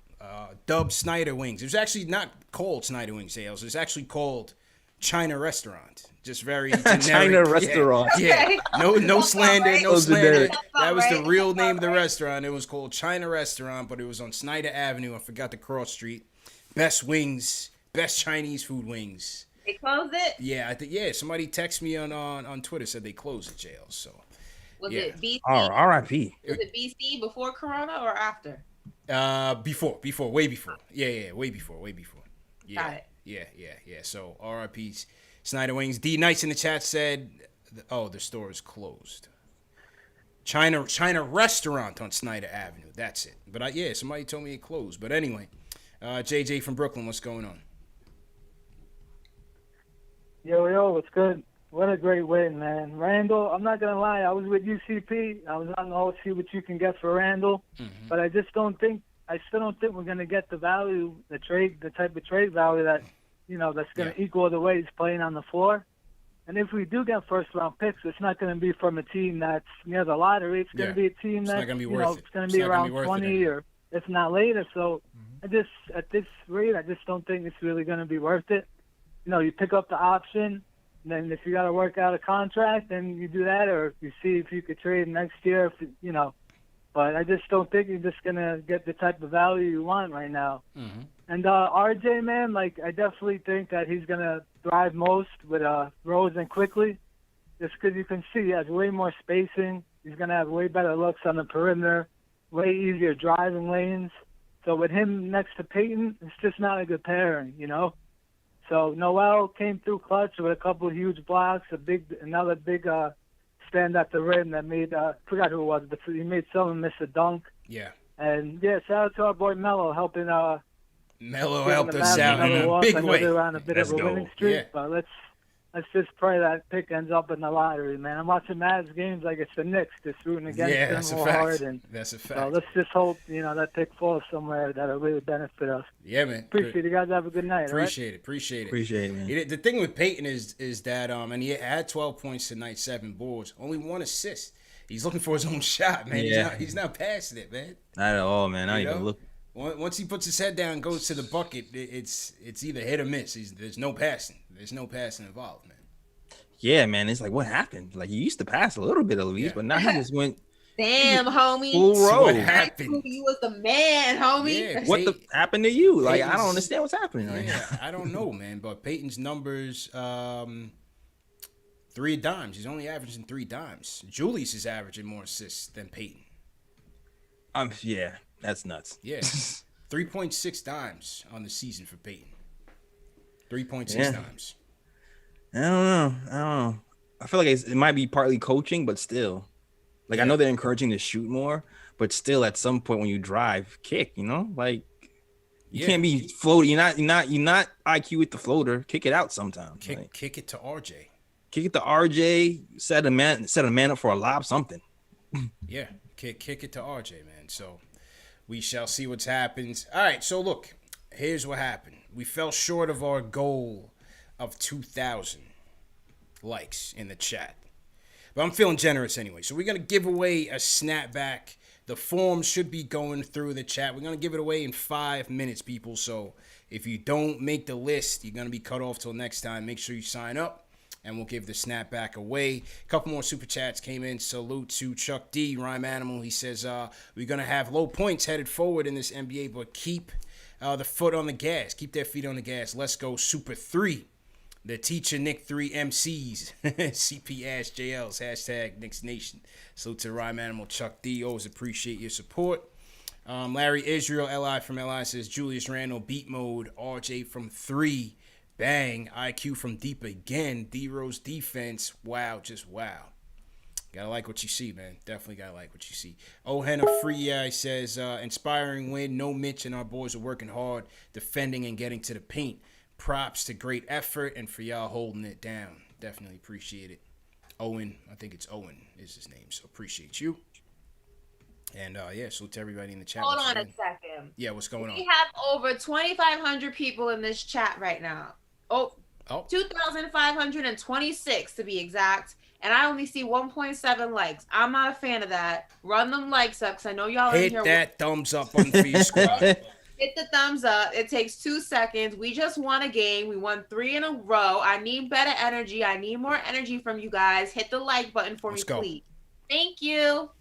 Speaker 1: dubbed Snyder Wings. It was actually not called Snyder Wings, jails. It was actually called China Restaurant. Just very generic.
Speaker 2: China Restaurant.
Speaker 1: Yeah. No slander, no slander. That was the real name of the restaurant. It was called China Restaurant, but it was on Snyder Avenue. I forgot the cross street. Best wings, best Chinese food wings.
Speaker 3: They closed it?
Speaker 1: Yeah, I think. Yeah, somebody texted me on Twitter, said they closed the jail. So
Speaker 3: Was it BC?
Speaker 2: R.I.P.
Speaker 3: Was it BC before Corona or after?
Speaker 1: Before, way before. Yeah, way before. Yeah.
Speaker 3: Got it.
Speaker 1: Yeah. So RIP's Snyder Wings. D Nights in the chat said, the store is closed. China Restaurant on Snyder Avenue. That's it. But somebody told me it closed. But anyway, JJ from Brooklyn, what's going on?
Speaker 15: Yo, what's good? What a great win, man. Randall, I'm not going to lie. I was with UCP. I was on the whole see what you can get for Randall. Mm-hmm. But I still don't think we're going to get the value, the type of trade value that, that's going to equal the way he's playing on the floor. And if we do get first-round picks, it's not going to be from a team that's near the lottery. It's going to be a team that's, it's going to be around 20 or if not later. So at this rate, I just don't think it's really going to be worth it. You pick up the option, and then if you got to work out a contract, then you do that, or you see if you could trade next year, But I just don't think you're just going to get the type of value you want right now. Mm-hmm. And RJ, man, I definitely think that he's going to thrive most with Rose and Quickly, just because you can see he has way more spacing. He's going to have way better looks on the perimeter, way easier driving lanes. So with him next to Peyton, it's just not a good pairing, So Noel came through clutch with a couple of huge blocks, another big stand at the rim that made, forgot who it was, but he made someone miss a dunk.
Speaker 1: Yeah.
Speaker 15: And, shout out to our boy Melo helping.
Speaker 1: Melo helped us out in a big way.
Speaker 15: They're on a bit of a winning streak, but let's just pray that pick ends up in the lottery, man. I'm watching Mavs games like it's the Knicks, just rooting against them real hard. And
Speaker 1: that's a fact.
Speaker 15: So let's just hope, that pick falls somewhere that'll really benefit us.
Speaker 1: Yeah, man.
Speaker 15: Appreciate you guys. Have a good night.
Speaker 1: Appreciate it, man. The thing with Peyton is that and he had 12 points tonight, 7 boards, only 1 assist. He's looking for his own shot, man.
Speaker 2: Yeah.
Speaker 1: He's not passing it, man.
Speaker 2: Not at all, man. Not even looking.
Speaker 1: Once he puts his head down and goes to the bucket, it's either hit or miss. There's no passing. There's no passing involved, man.
Speaker 2: Yeah, man. It's like, what happened? He used to pass a little bit at least, but now he just went.
Speaker 3: Damn, homie.
Speaker 2: Full row.
Speaker 1: What happened?
Speaker 3: You was the man, homie.
Speaker 1: Yeah,
Speaker 2: what happened to you? I don't understand what's happening right now.
Speaker 1: I don't know, man. But Peyton's numbers, 3 dimes. He's only averaging 3 dimes. Julius is averaging more assists than Peyton.
Speaker 2: Yeah, that's nuts.
Speaker 1: Yeah, 3.6 dimes on the season for Peyton. 3.6 dimes.
Speaker 2: I don't know. I feel like it might be partly coaching, but still. I know they're encouraging to shoot more, but still at some point when you drive, kick, you can't be floating. You're not IQ with the floater. Kick it out sometimes.
Speaker 1: Kick it to RJ.
Speaker 2: Kick it to RJ, set a man up for a lob, something.
Speaker 1: Yeah, kick it to RJ, man. So we shall see what happens. All right, so look, here's what happened. We fell short of our goal of 2,000 likes in the chat. But I'm feeling generous anyway. So we're going to give away a snapback. The form should be going through the chat. We're going to give it away in 5 minutes, people. So if you don't make the list, you're going to be cut off till next time. Make sure you sign up, and we'll give the snapback away. A couple more super chats came in. Salute to Chuck D, Rhyme Animal. He says, we're going to have low points headed forward in this NBA, but keep the foot on the gas. Keep their feet on the gas. Let's go Super 3. The Teacher Nick 3 MCs, CP Ash JLs, hashtag Knicks Nation. So to Rhyme Animal, Chuck D, always appreciate your support. Larry Israel, LI from LI says, Julius Randle, beat mode, RJ from 3, bang, IQ from deep again, D-Rose defense, wow, just wow. Gotta like what you see, man. Definitely gotta like what you see. Henna Free says, inspiring win, no Mitch, and our boys are working hard, defending and getting to the paint. Props to great effort and for y'all holding it down. Definitely appreciate it. Owen, I think it's Owen is his name, so appreciate you. And salute to everybody in the chat.
Speaker 3: Hold on a second.
Speaker 1: Yeah, what's going on?
Speaker 3: We have over 2,500 people in this chat right now. 2,526 to be exact. And I only see 1.7 likes. I'm not a fan of that. Run them likes up because I know y'all in here.
Speaker 1: Hit that thumbs up button for your squad.
Speaker 3: Hit the thumbs up. It takes 2 seconds. We just won a game. We won 3 in a row. I need better energy. I need more energy from you guys. Hit the like button for me, please. Thank you.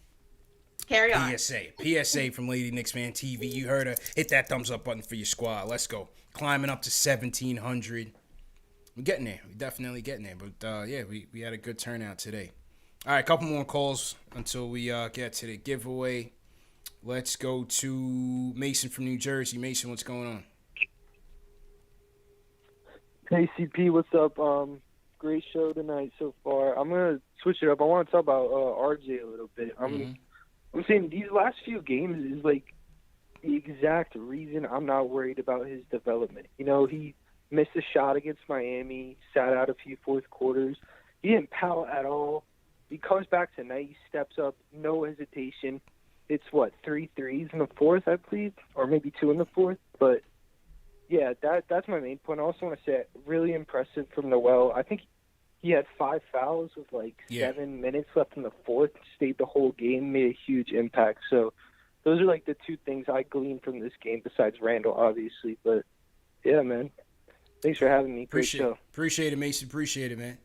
Speaker 3: Carry on.
Speaker 1: PSA from Lady KnicksFanTV. You heard her. Hit that thumbs up button for your squad. Let's go. Climbing up to 1,700. We're getting there. We're definitely getting there. But, we had a good turnout today. All right, a couple more calls until we get to the giveaway. Let's go to Mason from New Jersey. Mason, what's going on?
Speaker 16: Hey, CP, what's up? Great show tonight so far. I'm going to switch it up. I want to talk about RJ a little bit. I'm saying these last few games is like the exact reason I'm not worried about his development. You know, he missed a shot against Miami, sat out a few fourth quarters. He didn't pout at all. He comes back tonight. He steps up, no hesitation. It's 3 threes in the fourth, I believe, or maybe 2 in the fourth. But yeah, that's my main point. I also want to say really impressive from Noel. I think he had 5 fouls with 7 minutes left in the fourth, stayed the whole game, made a huge impact. So those are the 2 things I gleaned from this game besides Randall, obviously. But yeah, man, thanks for having me. Great show.
Speaker 1: Appreciate it, Mason. Appreciate it, man.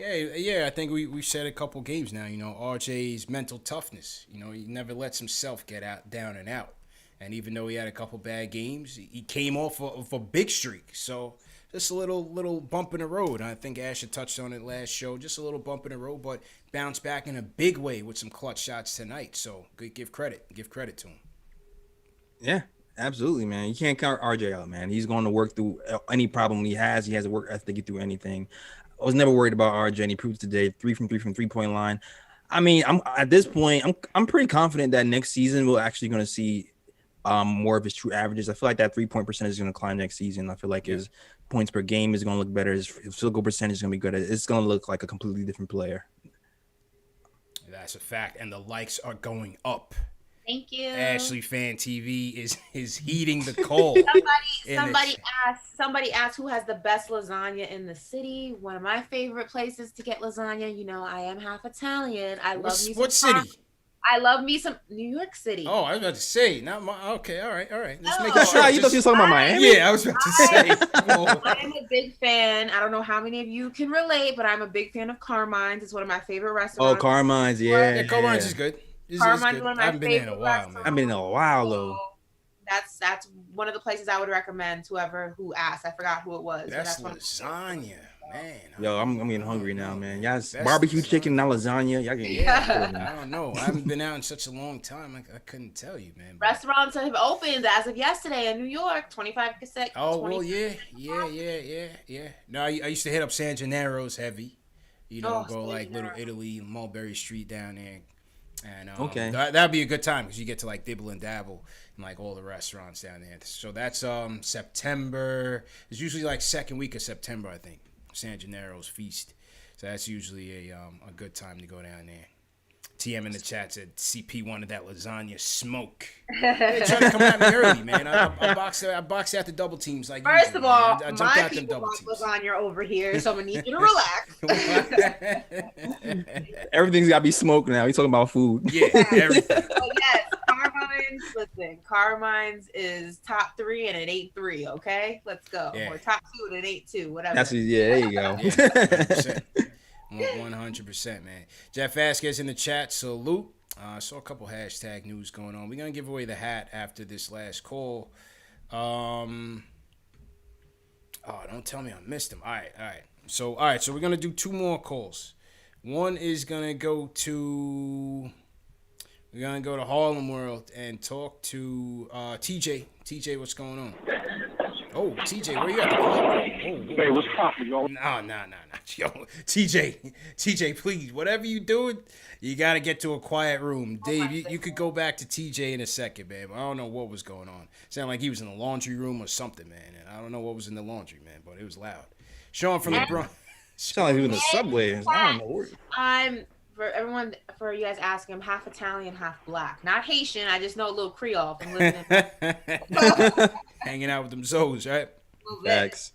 Speaker 1: Yeah, I think we've said a couple games now, RJ's mental toughness. He never lets himself get down and out. And even though he had a couple bad games, he came off of a big streak. So just a little bump in the road. I think Asher touched on it last show. Just a little bump in the road, but bounced back in a big way with some clutch shots tonight. So give credit to him.
Speaker 2: Yeah, absolutely, man. You can't count RJ out, man. He's going to work through any problem he has. He has a work ethic to get through anything. I was never worried about RJ, and he proved today 3 from 3 from 3-point line. I mean, I'm at this point, I'm pretty confident that next season we're actually going to see more of his true averages. I feel like that 3-point percentage is going to climb next season. I feel like his points per game is going to look better. His field goal percentage is going to be good. It's going to look like a completely different player.
Speaker 1: That's a fact, and the likes are going up.
Speaker 3: Thank you.
Speaker 1: Ashley Fan TV is heeding the call.
Speaker 3: Somebody asked who has the best lasagna in the city. One of my favorite places to get lasagna. I am half Italian. What
Speaker 1: city?
Speaker 3: I love me some New York City.
Speaker 1: Oh, I was about to say, not my. Okay, all right. Just make
Speaker 2: sure. You thought you were talking about Miami?
Speaker 1: Yeah, I was about to say.
Speaker 3: I'm a big fan. I don't know how many of you can relate, but I'm a big fan of Carmine's. It's one of my favorite restaurants.
Speaker 2: Oh, Carmine's, yeah.
Speaker 1: Carmine's is good.
Speaker 3: Carmine's one of my
Speaker 1: I haven't been there in a while, man.
Speaker 2: I've been in a while though.
Speaker 3: That's one of the places I would recommend to who asked. I forgot who it was.
Speaker 1: That's lasagna, man.
Speaker 2: Yo, I'm getting hungry now, man. Y'all's barbecue chicken, not lasagna. Y'all getting
Speaker 1: I don't know. I haven't been out in such a long time. I couldn't tell you, man.
Speaker 3: Restaurants have opened as of yesterday in New York. 25%.
Speaker 1: Oh, well, yeah. No, I used to hit up San Gennaro's heavy. Go Little Italy, Mulberry Street down there. And
Speaker 2: okay,
Speaker 1: that'd be a good time because you get to dibble and dabble in all the restaurants down there. So that's September. It's usually second week of September, I think. San Gennaro's feast. So that's usually a good time to go down there. TM in the chat said CP wanted that lasagna smoke. They trying to come at me early, man. I box out the double teams like
Speaker 3: First
Speaker 1: usual,
Speaker 3: of all,
Speaker 1: man. I jumped
Speaker 3: my
Speaker 1: out them
Speaker 3: people
Speaker 1: double
Speaker 3: want
Speaker 1: teams.
Speaker 3: lasagna over here, so I'm gonna need you to relax.
Speaker 2: Everything's gotta be smoked now. He's talking about food.
Speaker 1: Yeah, everything.
Speaker 3: But yes, Carmine's. Listen, Carmine's is top 3 and an 8-3. Okay, let's go.
Speaker 1: Yeah.
Speaker 3: Or top 2 and an 8-2, whatever.
Speaker 2: That's there you go.
Speaker 1: Yeah, 100%. 100%, man. Jeff Vasquez in the chat. Salute. I saw a couple hashtag news going on. We're gonna give away the hat after this last call. Oh, don't tell me I missed him. All right. So we're gonna do 2 more calls. One is gonna go to Harlem World and talk to TJ. TJ, what's going on? Oh, TJ, where you at?
Speaker 17: Hey, what's poppin', yo?
Speaker 1: No. Yo, TJ, please, whatever you doing, you got to get to a quiet room. Dave, you could go back to TJ in a second, man. I don't know what was going on. Sounded like he was in the laundry room or something, man. And I don't know what was in the laundry, man, but it was loud. Sean from the Bronx.
Speaker 2: Sound like he was in the subway. I don't know.
Speaker 3: I'm for you guys asking, I'm half Italian, half black. Not Haitian. I just know a little Creole from living in
Speaker 1: Hanging out with them Zoes, right?
Speaker 2: Facts.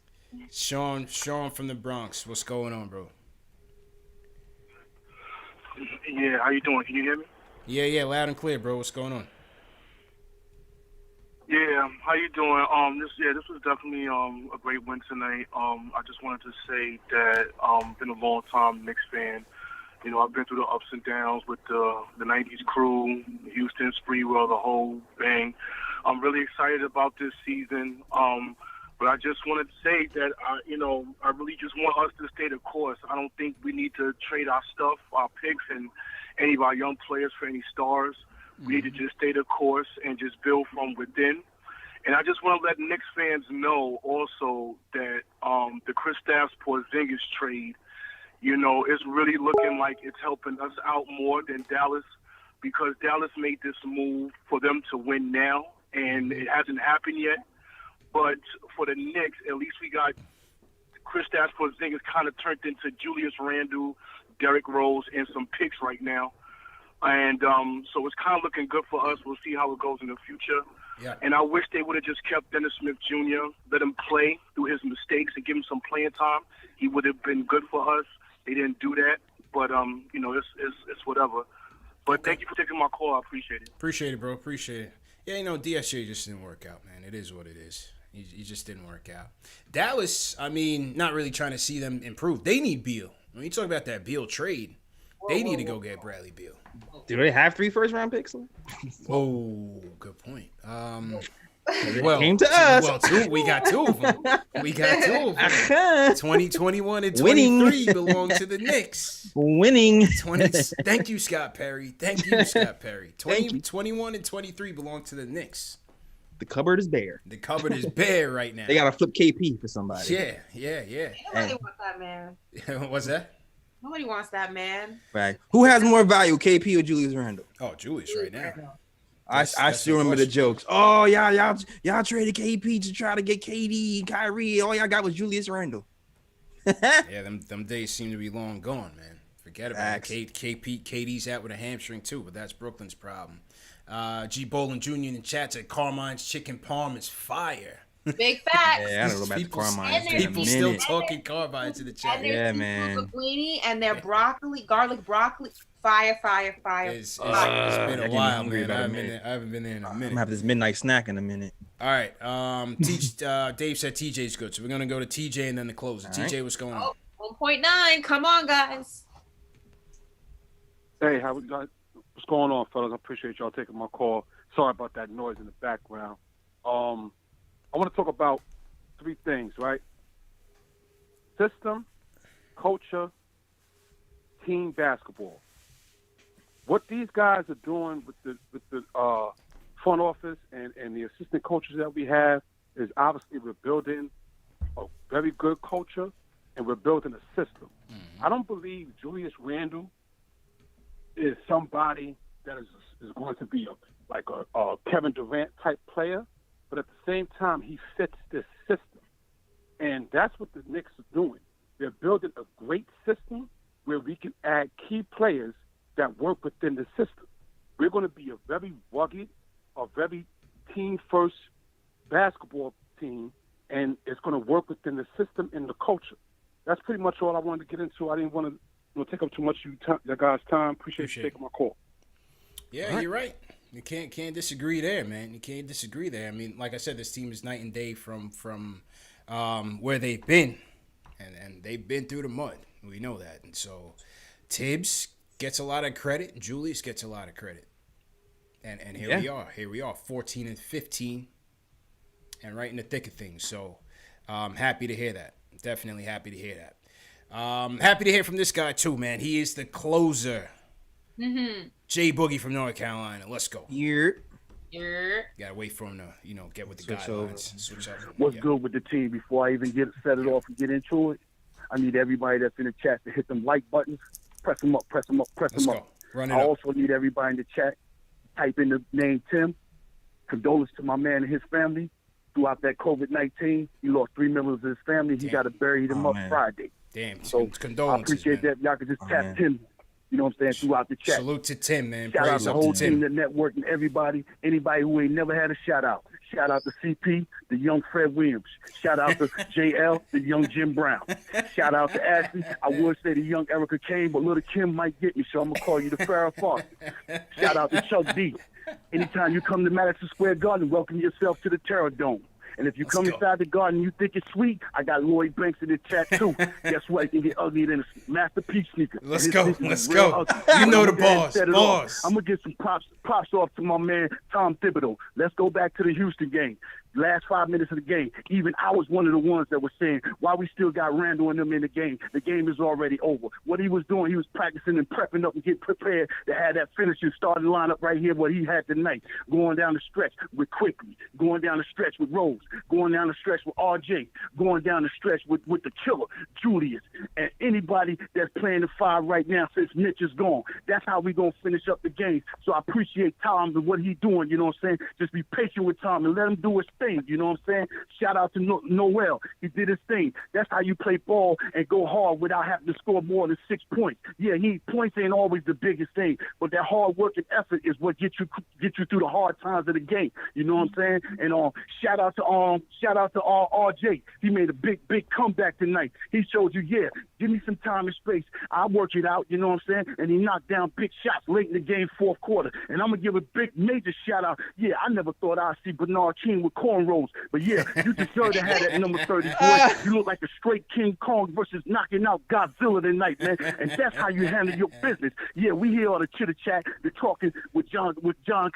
Speaker 1: Sean from the Bronx. What's going on, bro?
Speaker 17: Yeah, how you doing? Can you hear me?
Speaker 1: Yeah, loud and clear, bro. What's going on?
Speaker 17: Yeah, how you doing? This was definitely a great win tonight. I just wanted to say that been a long time Knicks fan. You know, I've been through the ups and downs with the 90s crew, Houston, Spreewell, the whole bang. I'm really excited about this season. But I just wanted to say that, I really just want us to stay the course. I don't think we need to trade our stuff, our picks, and any of our young players for any stars. We need to just stay the course and just build from within. And I just want to let Knicks fans know also that the Kristaps Porzingis trade, it's really looking like it's helping us out more than Dallas, because Dallas made this move for them to win now, and it hasn't happened yet. But for the Knicks, at least we got Kristaps Porzingis kind of turned into Julius Randle, Derrick Rose, and some picks right now. And so it's kind of looking good for us. We'll see how it goes in the future.
Speaker 1: Yeah.
Speaker 17: And I wish they would have just kept Dennis Smith Jr., let him play through his mistakes and give him some playing time. He would have been good for us. They didn't do that. But, it's whatever. But thank you for taking my call. I appreciate it.
Speaker 1: Appreciate it, bro. Appreciate it. Yeah, DSJ just didn't work out, man. It is what it is. He just didn't work out. Dallas, not really trying to see them improve. They need Beal. When you talk about that Beal trade, they need to go get Bradley Beal.
Speaker 2: Do they have 3 first-round picks?
Speaker 1: Oh, good point.
Speaker 2: Came to us.
Speaker 1: Well, 2. We got 2 of them. 2021 and 23 belong to the Knicks.
Speaker 2: Winning.
Speaker 1: Thank you, Scott Perry. 21 and 23 belong to the Knicks.
Speaker 2: The cupboard is bare.
Speaker 1: The cupboard is bare right now.
Speaker 2: They gotta flip KP for somebody.
Speaker 1: Yeah.
Speaker 3: Nobody wants that man.
Speaker 1: What's that?
Speaker 3: Nobody wants that man.
Speaker 2: Right. Who has more value, KP or Julius Randle?
Speaker 1: Oh, Julius right now.
Speaker 2: I still remember the jokes. Oh, y'all traded KP to try to get KD, Kyrie. All y'all got was Julius Randle.
Speaker 1: Yeah, them days seem to be long gone, man. Forget about it. KD's out with a hamstring too, but that's Brooklyn's problem. G. Bolin Jr. in the chat said Carmine's chicken parm is fire.
Speaker 3: Big facts.
Speaker 2: Yeah, I don't know about the Carmine's.
Speaker 1: People still talking Carmine's in the chat.
Speaker 2: Yeah, man.
Speaker 3: Linguine and their garlic broccoli, fire.
Speaker 1: It's been a while, man. I haven't been there in a minute.
Speaker 2: I'm gonna have this midnight snack in a minute.
Speaker 1: All right. Dave said TJ's good, so we're gonna go to TJ and then the closer. TJ, what's going on?
Speaker 3: 1.9. Come on, guys.
Speaker 18: Hey, what's going on, fellas? I appreciate y'all taking my call. Sorry about that noise in the background. I want to talk about 3 things, right? System, culture, team basketball. What these guys are doing with the front office and the assistant coaches that we have is obviously we're building a very good culture and we're building a system. I don't believe Julius Randle is somebody that is going to be a Kevin Durant type player. But at the same time, he fits this system. And that's what the Knicks are doing. They're building a great system where we can add key players that work within the system. We're going to be a very rugged, a very team-first basketball team, and it's going to work within the system and the culture. That's pretty much all I wanted to get into. I didn't want to take up too much of your guys' time. Appreciate you taking my call.
Speaker 1: Yeah, you're right. You can't disagree there, man. You can't disagree there. I mean, like I said, this team is night and day from where they've been, and they've been through the mud. We know that, and so Tibbs gets a lot of credit. Julius gets a lot of credit, and here we are. Here we are, 14 and 15, and right in the thick of things. So, happy to hear that. Definitely happy to hear that. Happy to hear from this guy too, man. He is the closer.
Speaker 3: Mm-hmm.
Speaker 1: Jay Boogie from North Carolina. Let's go.
Speaker 3: Gotta
Speaker 1: wait for him to, get with the guidelines. Switch over.
Speaker 19: What's good with the team? Before I even set it off and get into it, I need everybody that's in the chat to hit them like buttons. Press them up, press them up, press them up.
Speaker 1: Run it
Speaker 19: I
Speaker 1: up.
Speaker 19: also need everybody in the chat, type in the name Tim. Condolences to my man and his family. Throughout that COVID-19, he lost 3 members of his family. He got to bury them up Friday.
Speaker 1: Damn.
Speaker 19: So
Speaker 1: condolences,
Speaker 19: I appreciate that. Y'all can just tap Tim. You know what I'm saying? Throughout the chat.
Speaker 1: Salute to Tim, man.
Speaker 19: Shout out
Speaker 1: Praise
Speaker 19: to the
Speaker 1: up
Speaker 19: whole
Speaker 1: to Tim.
Speaker 19: team, the network, and everybody. Anybody who ain't never had a shout out. Shout out to CP, the young Fred Williams. Shout out to JL, the young Jim Brown. Shout out to Ashley. I would say the young Erica Kane, but little Kim might get me, so I'm going to call you the Farrah Fawcett. Shout out to Chuck D. Anytime you come to Madison Square Garden, welcome yourself to the Terror Dome. And if you come inside the garden and you think it's sweet, I got Lloyd Banks in the chat too. Guess what? It can get uglier than a Masterpiece sneaker.
Speaker 1: Let's go. Let's go. You know the boss.
Speaker 19: I'm going to get some props off to my man, Tom Thibodeau. Let's go back to the Houston game. Last 5 minutes of the game, even I was one of the ones that was saying, why we still got Randall and them in the game? The game is already over. What he was doing, he was practicing and prepping up and getting prepared to have that finishing starting lineup right here, what he had tonight. Going down the stretch with Quickly, going down the stretch with Rose, going down the stretch with RJ, going down the stretch with the killer, Julius, and anybody that's playing the 5 right now since Mitch is gone. That's how we going to finish up the game. So I appreciate Tom and what he's doing, you know what I'm saying? Just be patient with Tom and let him do his thing. You know what I'm saying? Shout out to Noel. He did his thing. That's how you play ball and go hard without having to score more than 6 points. Yeah, points ain't always the biggest thing, but that hard work and effort is what gets you through the hard times of the game. You know what I'm saying? And shout out to RJ. He made a big comeback tonight. He showed you, give me some time and space. I'll work it out. You know what I'm saying? And he knocked down big shots late in the game, fourth quarter. And I'm gonna give a big major shout out. Yeah, I never thought I'd see Bernard King with cornrows, but yeah, you deserve to have that number 30 boy. You look like a straight King Kong versus knocking out Godzilla tonight, man. And that's how you handle your business. Yeah, we hear all the chitter chat, the talking with John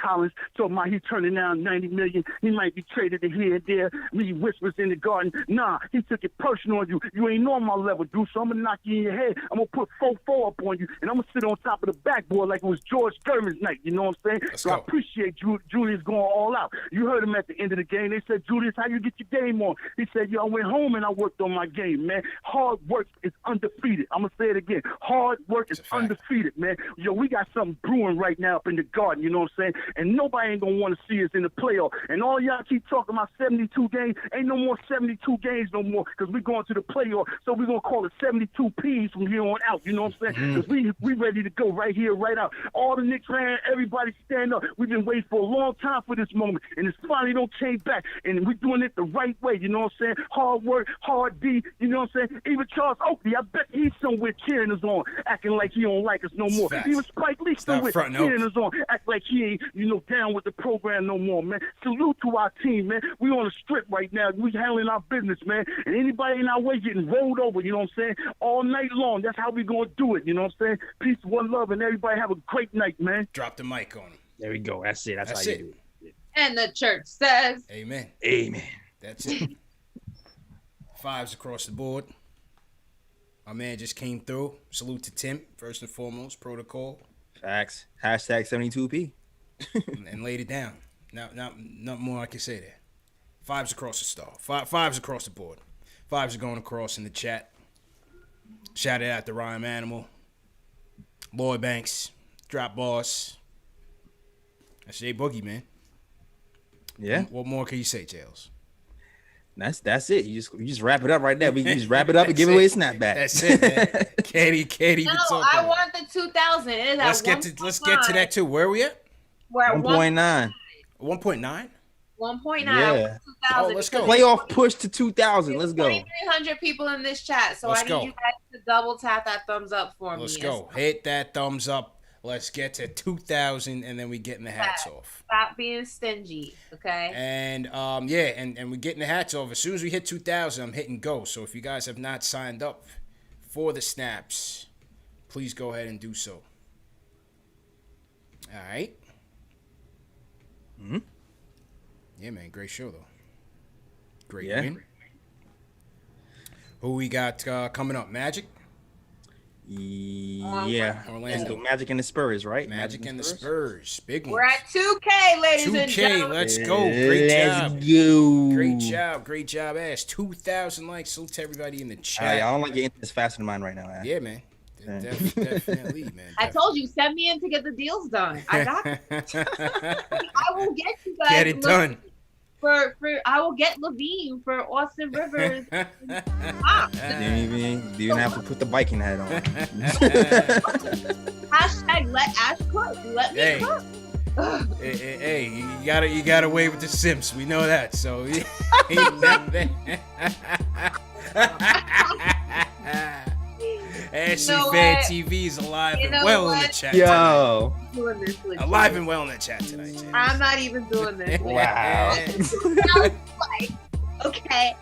Speaker 19: Collins, talking about he turning down $90 million. He might be traded to here and there. Me whispers in the garden. Nah, he took it personal on you. You ain't on my level, dude. So I'm gonna knock you in your head. I'm gonna put 4-4 up on you, and I'm gonna sit on top of the backboard like it was George German's night. You know what I'm saying? So I appreciate Julius going all out. You heard him at the end of the game. They said, Julius, how you get your game on? He said, yo, I went home and I worked on my game, man. Hard work is undefeated. I'm going to say it again. Hard work is undefeated, man. Yo, we got something brewing right now up in the garden, you know what I'm saying? And nobody ain't going to want to see us in the playoff. And all y'all keep talking about 72 games. Ain't no more 72 games no more because we're going to the playoff. So we're going to call it 72 Ps from here on out, you know what I'm saying? Because we ready to go right here, right out. All the Knicks fans, everybody stand up. We've been waiting for a long time for this moment, and it's finally don't change back. And we're doing it the right way, you know what I'm saying? Hard work, hard D, you know what I'm saying? Even Charles Oakley, I bet he's somewhere cheering us on, acting like he don't like us no more. Even Spike Lee somewhere cheering us on, act like he ain't, down with the program no more, man. Salute to our team, man. We on the strip right now. We handling our business, man. And anybody in our way getting rolled over, you know what I'm saying? All night long. That's how we gonna do it, you know what I'm saying? Peace, one love, and everybody have a great night, man.
Speaker 1: Drop the mic on him.
Speaker 2: There we go. That's it. That's how you do it.
Speaker 3: And the church says,
Speaker 1: Amen.
Speaker 2: Amen.
Speaker 1: That's it. 5s across the board. My man just came through. Salute to Tim, first and foremost. Protocol.
Speaker 2: Facts. Hashtag 72P.
Speaker 1: and laid it down. Not more I can say there. 5s across the star. 5s across the board. 5s are going across in the chat. Shout it out to Rhyme Animal. Lloyd Banks. Drop Boss. That's Jay Boogie, man.
Speaker 2: Yeah.
Speaker 1: What more can you say, Jails?
Speaker 2: That's it. You just wrap it up right there. We can just wrap it up and give away a snapback.
Speaker 1: That's it, man. Can't even
Speaker 3: No,
Speaker 1: talk
Speaker 3: I
Speaker 1: about
Speaker 3: want the 2,000. It is
Speaker 1: let's get to that too. Where are we at?
Speaker 3: We're at
Speaker 2: 1.9.
Speaker 1: 1.9.
Speaker 3: 1.9.
Speaker 2: Yeah.
Speaker 3: 2,000.
Speaker 1: Let's go.
Speaker 2: Playoff push to 2,000. Let's go.
Speaker 3: 2,300 people in this chat, so
Speaker 1: Let's
Speaker 3: I need
Speaker 1: go.
Speaker 3: you guys to double tap that thumbs up for me.
Speaker 1: Let's go. Hit that thumbs up. Let's get to 2,000, and then we getting the hats off.
Speaker 3: Stop being stingy, okay?
Speaker 1: And and we're getting the hats off. As soon as we hit 2,000, I'm hitting go. So if you guys have not signed up for the snaps, please go ahead and do so. All right.
Speaker 2: Hmm.
Speaker 1: Yeah, man. Great show though. Great
Speaker 2: Yeah.
Speaker 1: win. Who we got coming up? Magic.
Speaker 2: Yeah.
Speaker 1: Orlando.
Speaker 2: Magic and the Spurs, right?
Speaker 1: Magic and the Spurs. Big one.
Speaker 3: We're at 2K, ladies and
Speaker 1: 2K,
Speaker 3: gentlemen.
Speaker 1: let's go. Great job.
Speaker 2: Let's go.
Speaker 1: Great job, Ash. 2,000 likes. Salute to everybody in the
Speaker 2: I
Speaker 1: chat.
Speaker 2: don't like getting this faster than mine right now.
Speaker 1: Yeah, man. Definitely, man.
Speaker 3: I told you, send me in to get the deals done. I got I will get you guys.
Speaker 1: Get it done.
Speaker 3: For I will get Levine for Austin Rivers.
Speaker 2: You didn't have to put the biking hat on.
Speaker 3: Hashtag let Ash cook. Let me cook.
Speaker 1: Hey, you got away with the Simps. We know that. So Ashley Fan TV is alive and well in the chat.
Speaker 2: Yo.
Speaker 3: Doing this with
Speaker 1: Alive
Speaker 3: you.
Speaker 1: and well in the chat tonight. James.
Speaker 3: I'm not even doing this. with
Speaker 2: Wow.
Speaker 3: you. Okay.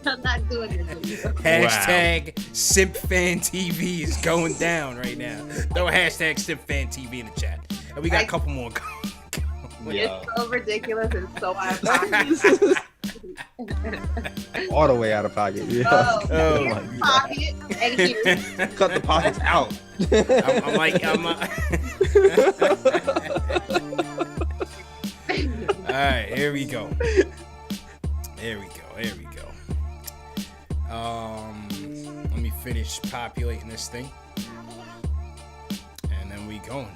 Speaker 3: I'm not doing this with you.
Speaker 1: Hashtag Simp Fan TV is going down right now. Throw a hashtag Simp Fan TV in the chat. And we got a couple more.
Speaker 3: It's so ridiculous and so out of pocket.
Speaker 2: All the way out of pocket. Yeah.
Speaker 3: Oh my God. Pocket and here.
Speaker 2: Cut the pockets out.
Speaker 1: All right, here we go. Let me finish populating this thing, and then we going.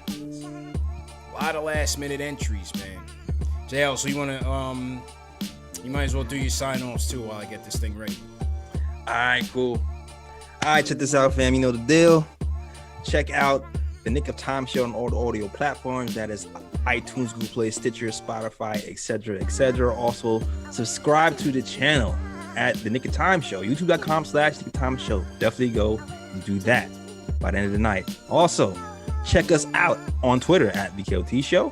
Speaker 1: A lot of last minute entries, man. JL, so you wanna you might as well do your sign-offs too while I get this thing ready.
Speaker 2: All right, cool. All right, check this out, fam. You know the deal. Check out the Nick of Time show on all the audio platforms. That is iTunes, Google Play, Stitcher, Spotify, etc., etc. Also, subscribe to the channel at the Nick of Time show, youtube.com/Nick of Time show. Definitely go and do that by the end of the night. Also, check us out on Twitter at BKOT Show.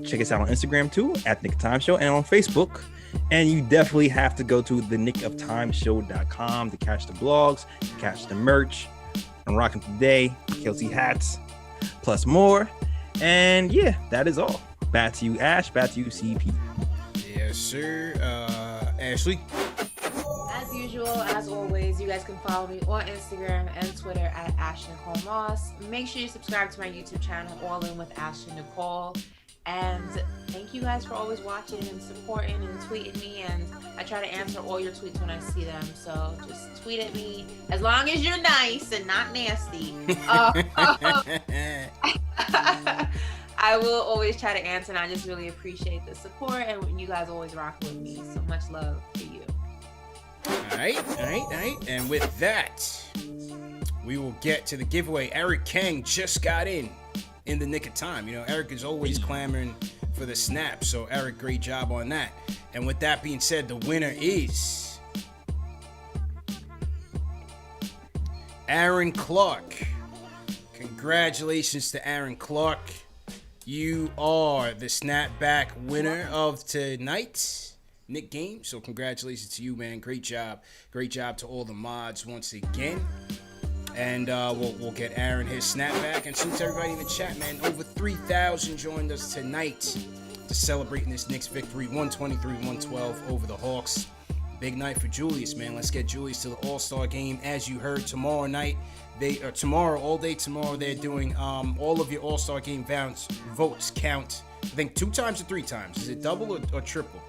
Speaker 2: Check us out on Instagram too at Nick of Time Show, and on Facebook. And you definitely have to go to the nickoftimeshow.com to catch the blogs, to catch the merch. I'm rocking today, KLT hats, plus more. And yeah, that is all. Back to you, Ash. Back to you, CP.
Speaker 1: Yes, sir. Ashley.
Speaker 3: As usual, as always, you guys can follow me on Instagram and Twitter at Ash Nicole Moss. Make sure you subscribe to my YouTube channel, All In with Ash and Nicole. And thank you guys for always watching and supporting and tweeting me. And I try to answer all your tweets when I see them. So just tweet at me as long as you're nice and not nasty. I will always try to answer, and I just really appreciate the support and you guys always rock with me. So much love for you.
Speaker 1: All right. And with that, we will get to the giveaway. Eric Kang just got in the nick of time. You know, Eric is always clamoring for the snap. So, Eric, great job on that. And with that being said, the winner is Aaron Clark. Congratulations to Aaron Clark. You are the snapback winner of tonight's Nick game. So congratulations to you, man. Great job. Great job to all the mods once again. And we'll get Aaron his snapback. And salute to everybody in the chat, man. Over 3,000 joined us tonight to celebrating this Knicks victory. 123-112 over the Hawks. Big night for Julius, man. Let's get Julius to the All-Star game. As you heard, tomorrow night, all day tomorrow, they're doing all of your All-Star game votes count. I think 2 times or 3 times. Is it double or triple?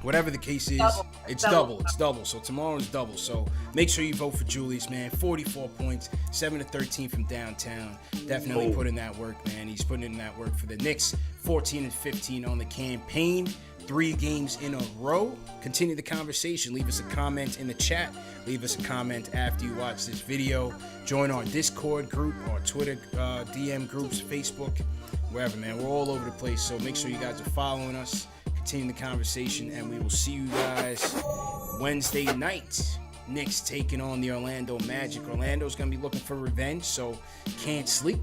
Speaker 1: Whatever the case is, it's double. It's double. So tomorrow is double. So make sure you vote for Julius, man. 44 points, 7-13 from downtown. Definitely put in that work, man. He's putting in that work for the Knicks. 14-15 on the campaign. 3 games in a row. Continue the conversation. Leave us a comment in the chat. Leave us a comment after you watch this video. Join our Discord group, our Twitter DM groups, Facebook, wherever, man. We're all over the place, so make sure you guys are following us. Continue the conversation, and we will see you guys Wednesday night. Knicks taking on the Orlando Magic. Orlando's going to be looking for revenge, so can't sleep.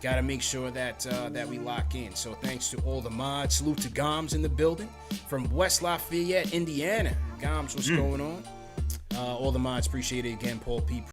Speaker 1: Got to make sure that we lock in. So thanks to all the mods. Salute to Goms in the building from West Lafayette, Indiana. Goms, what's going on? All the mods, appreciate it again. Paul P.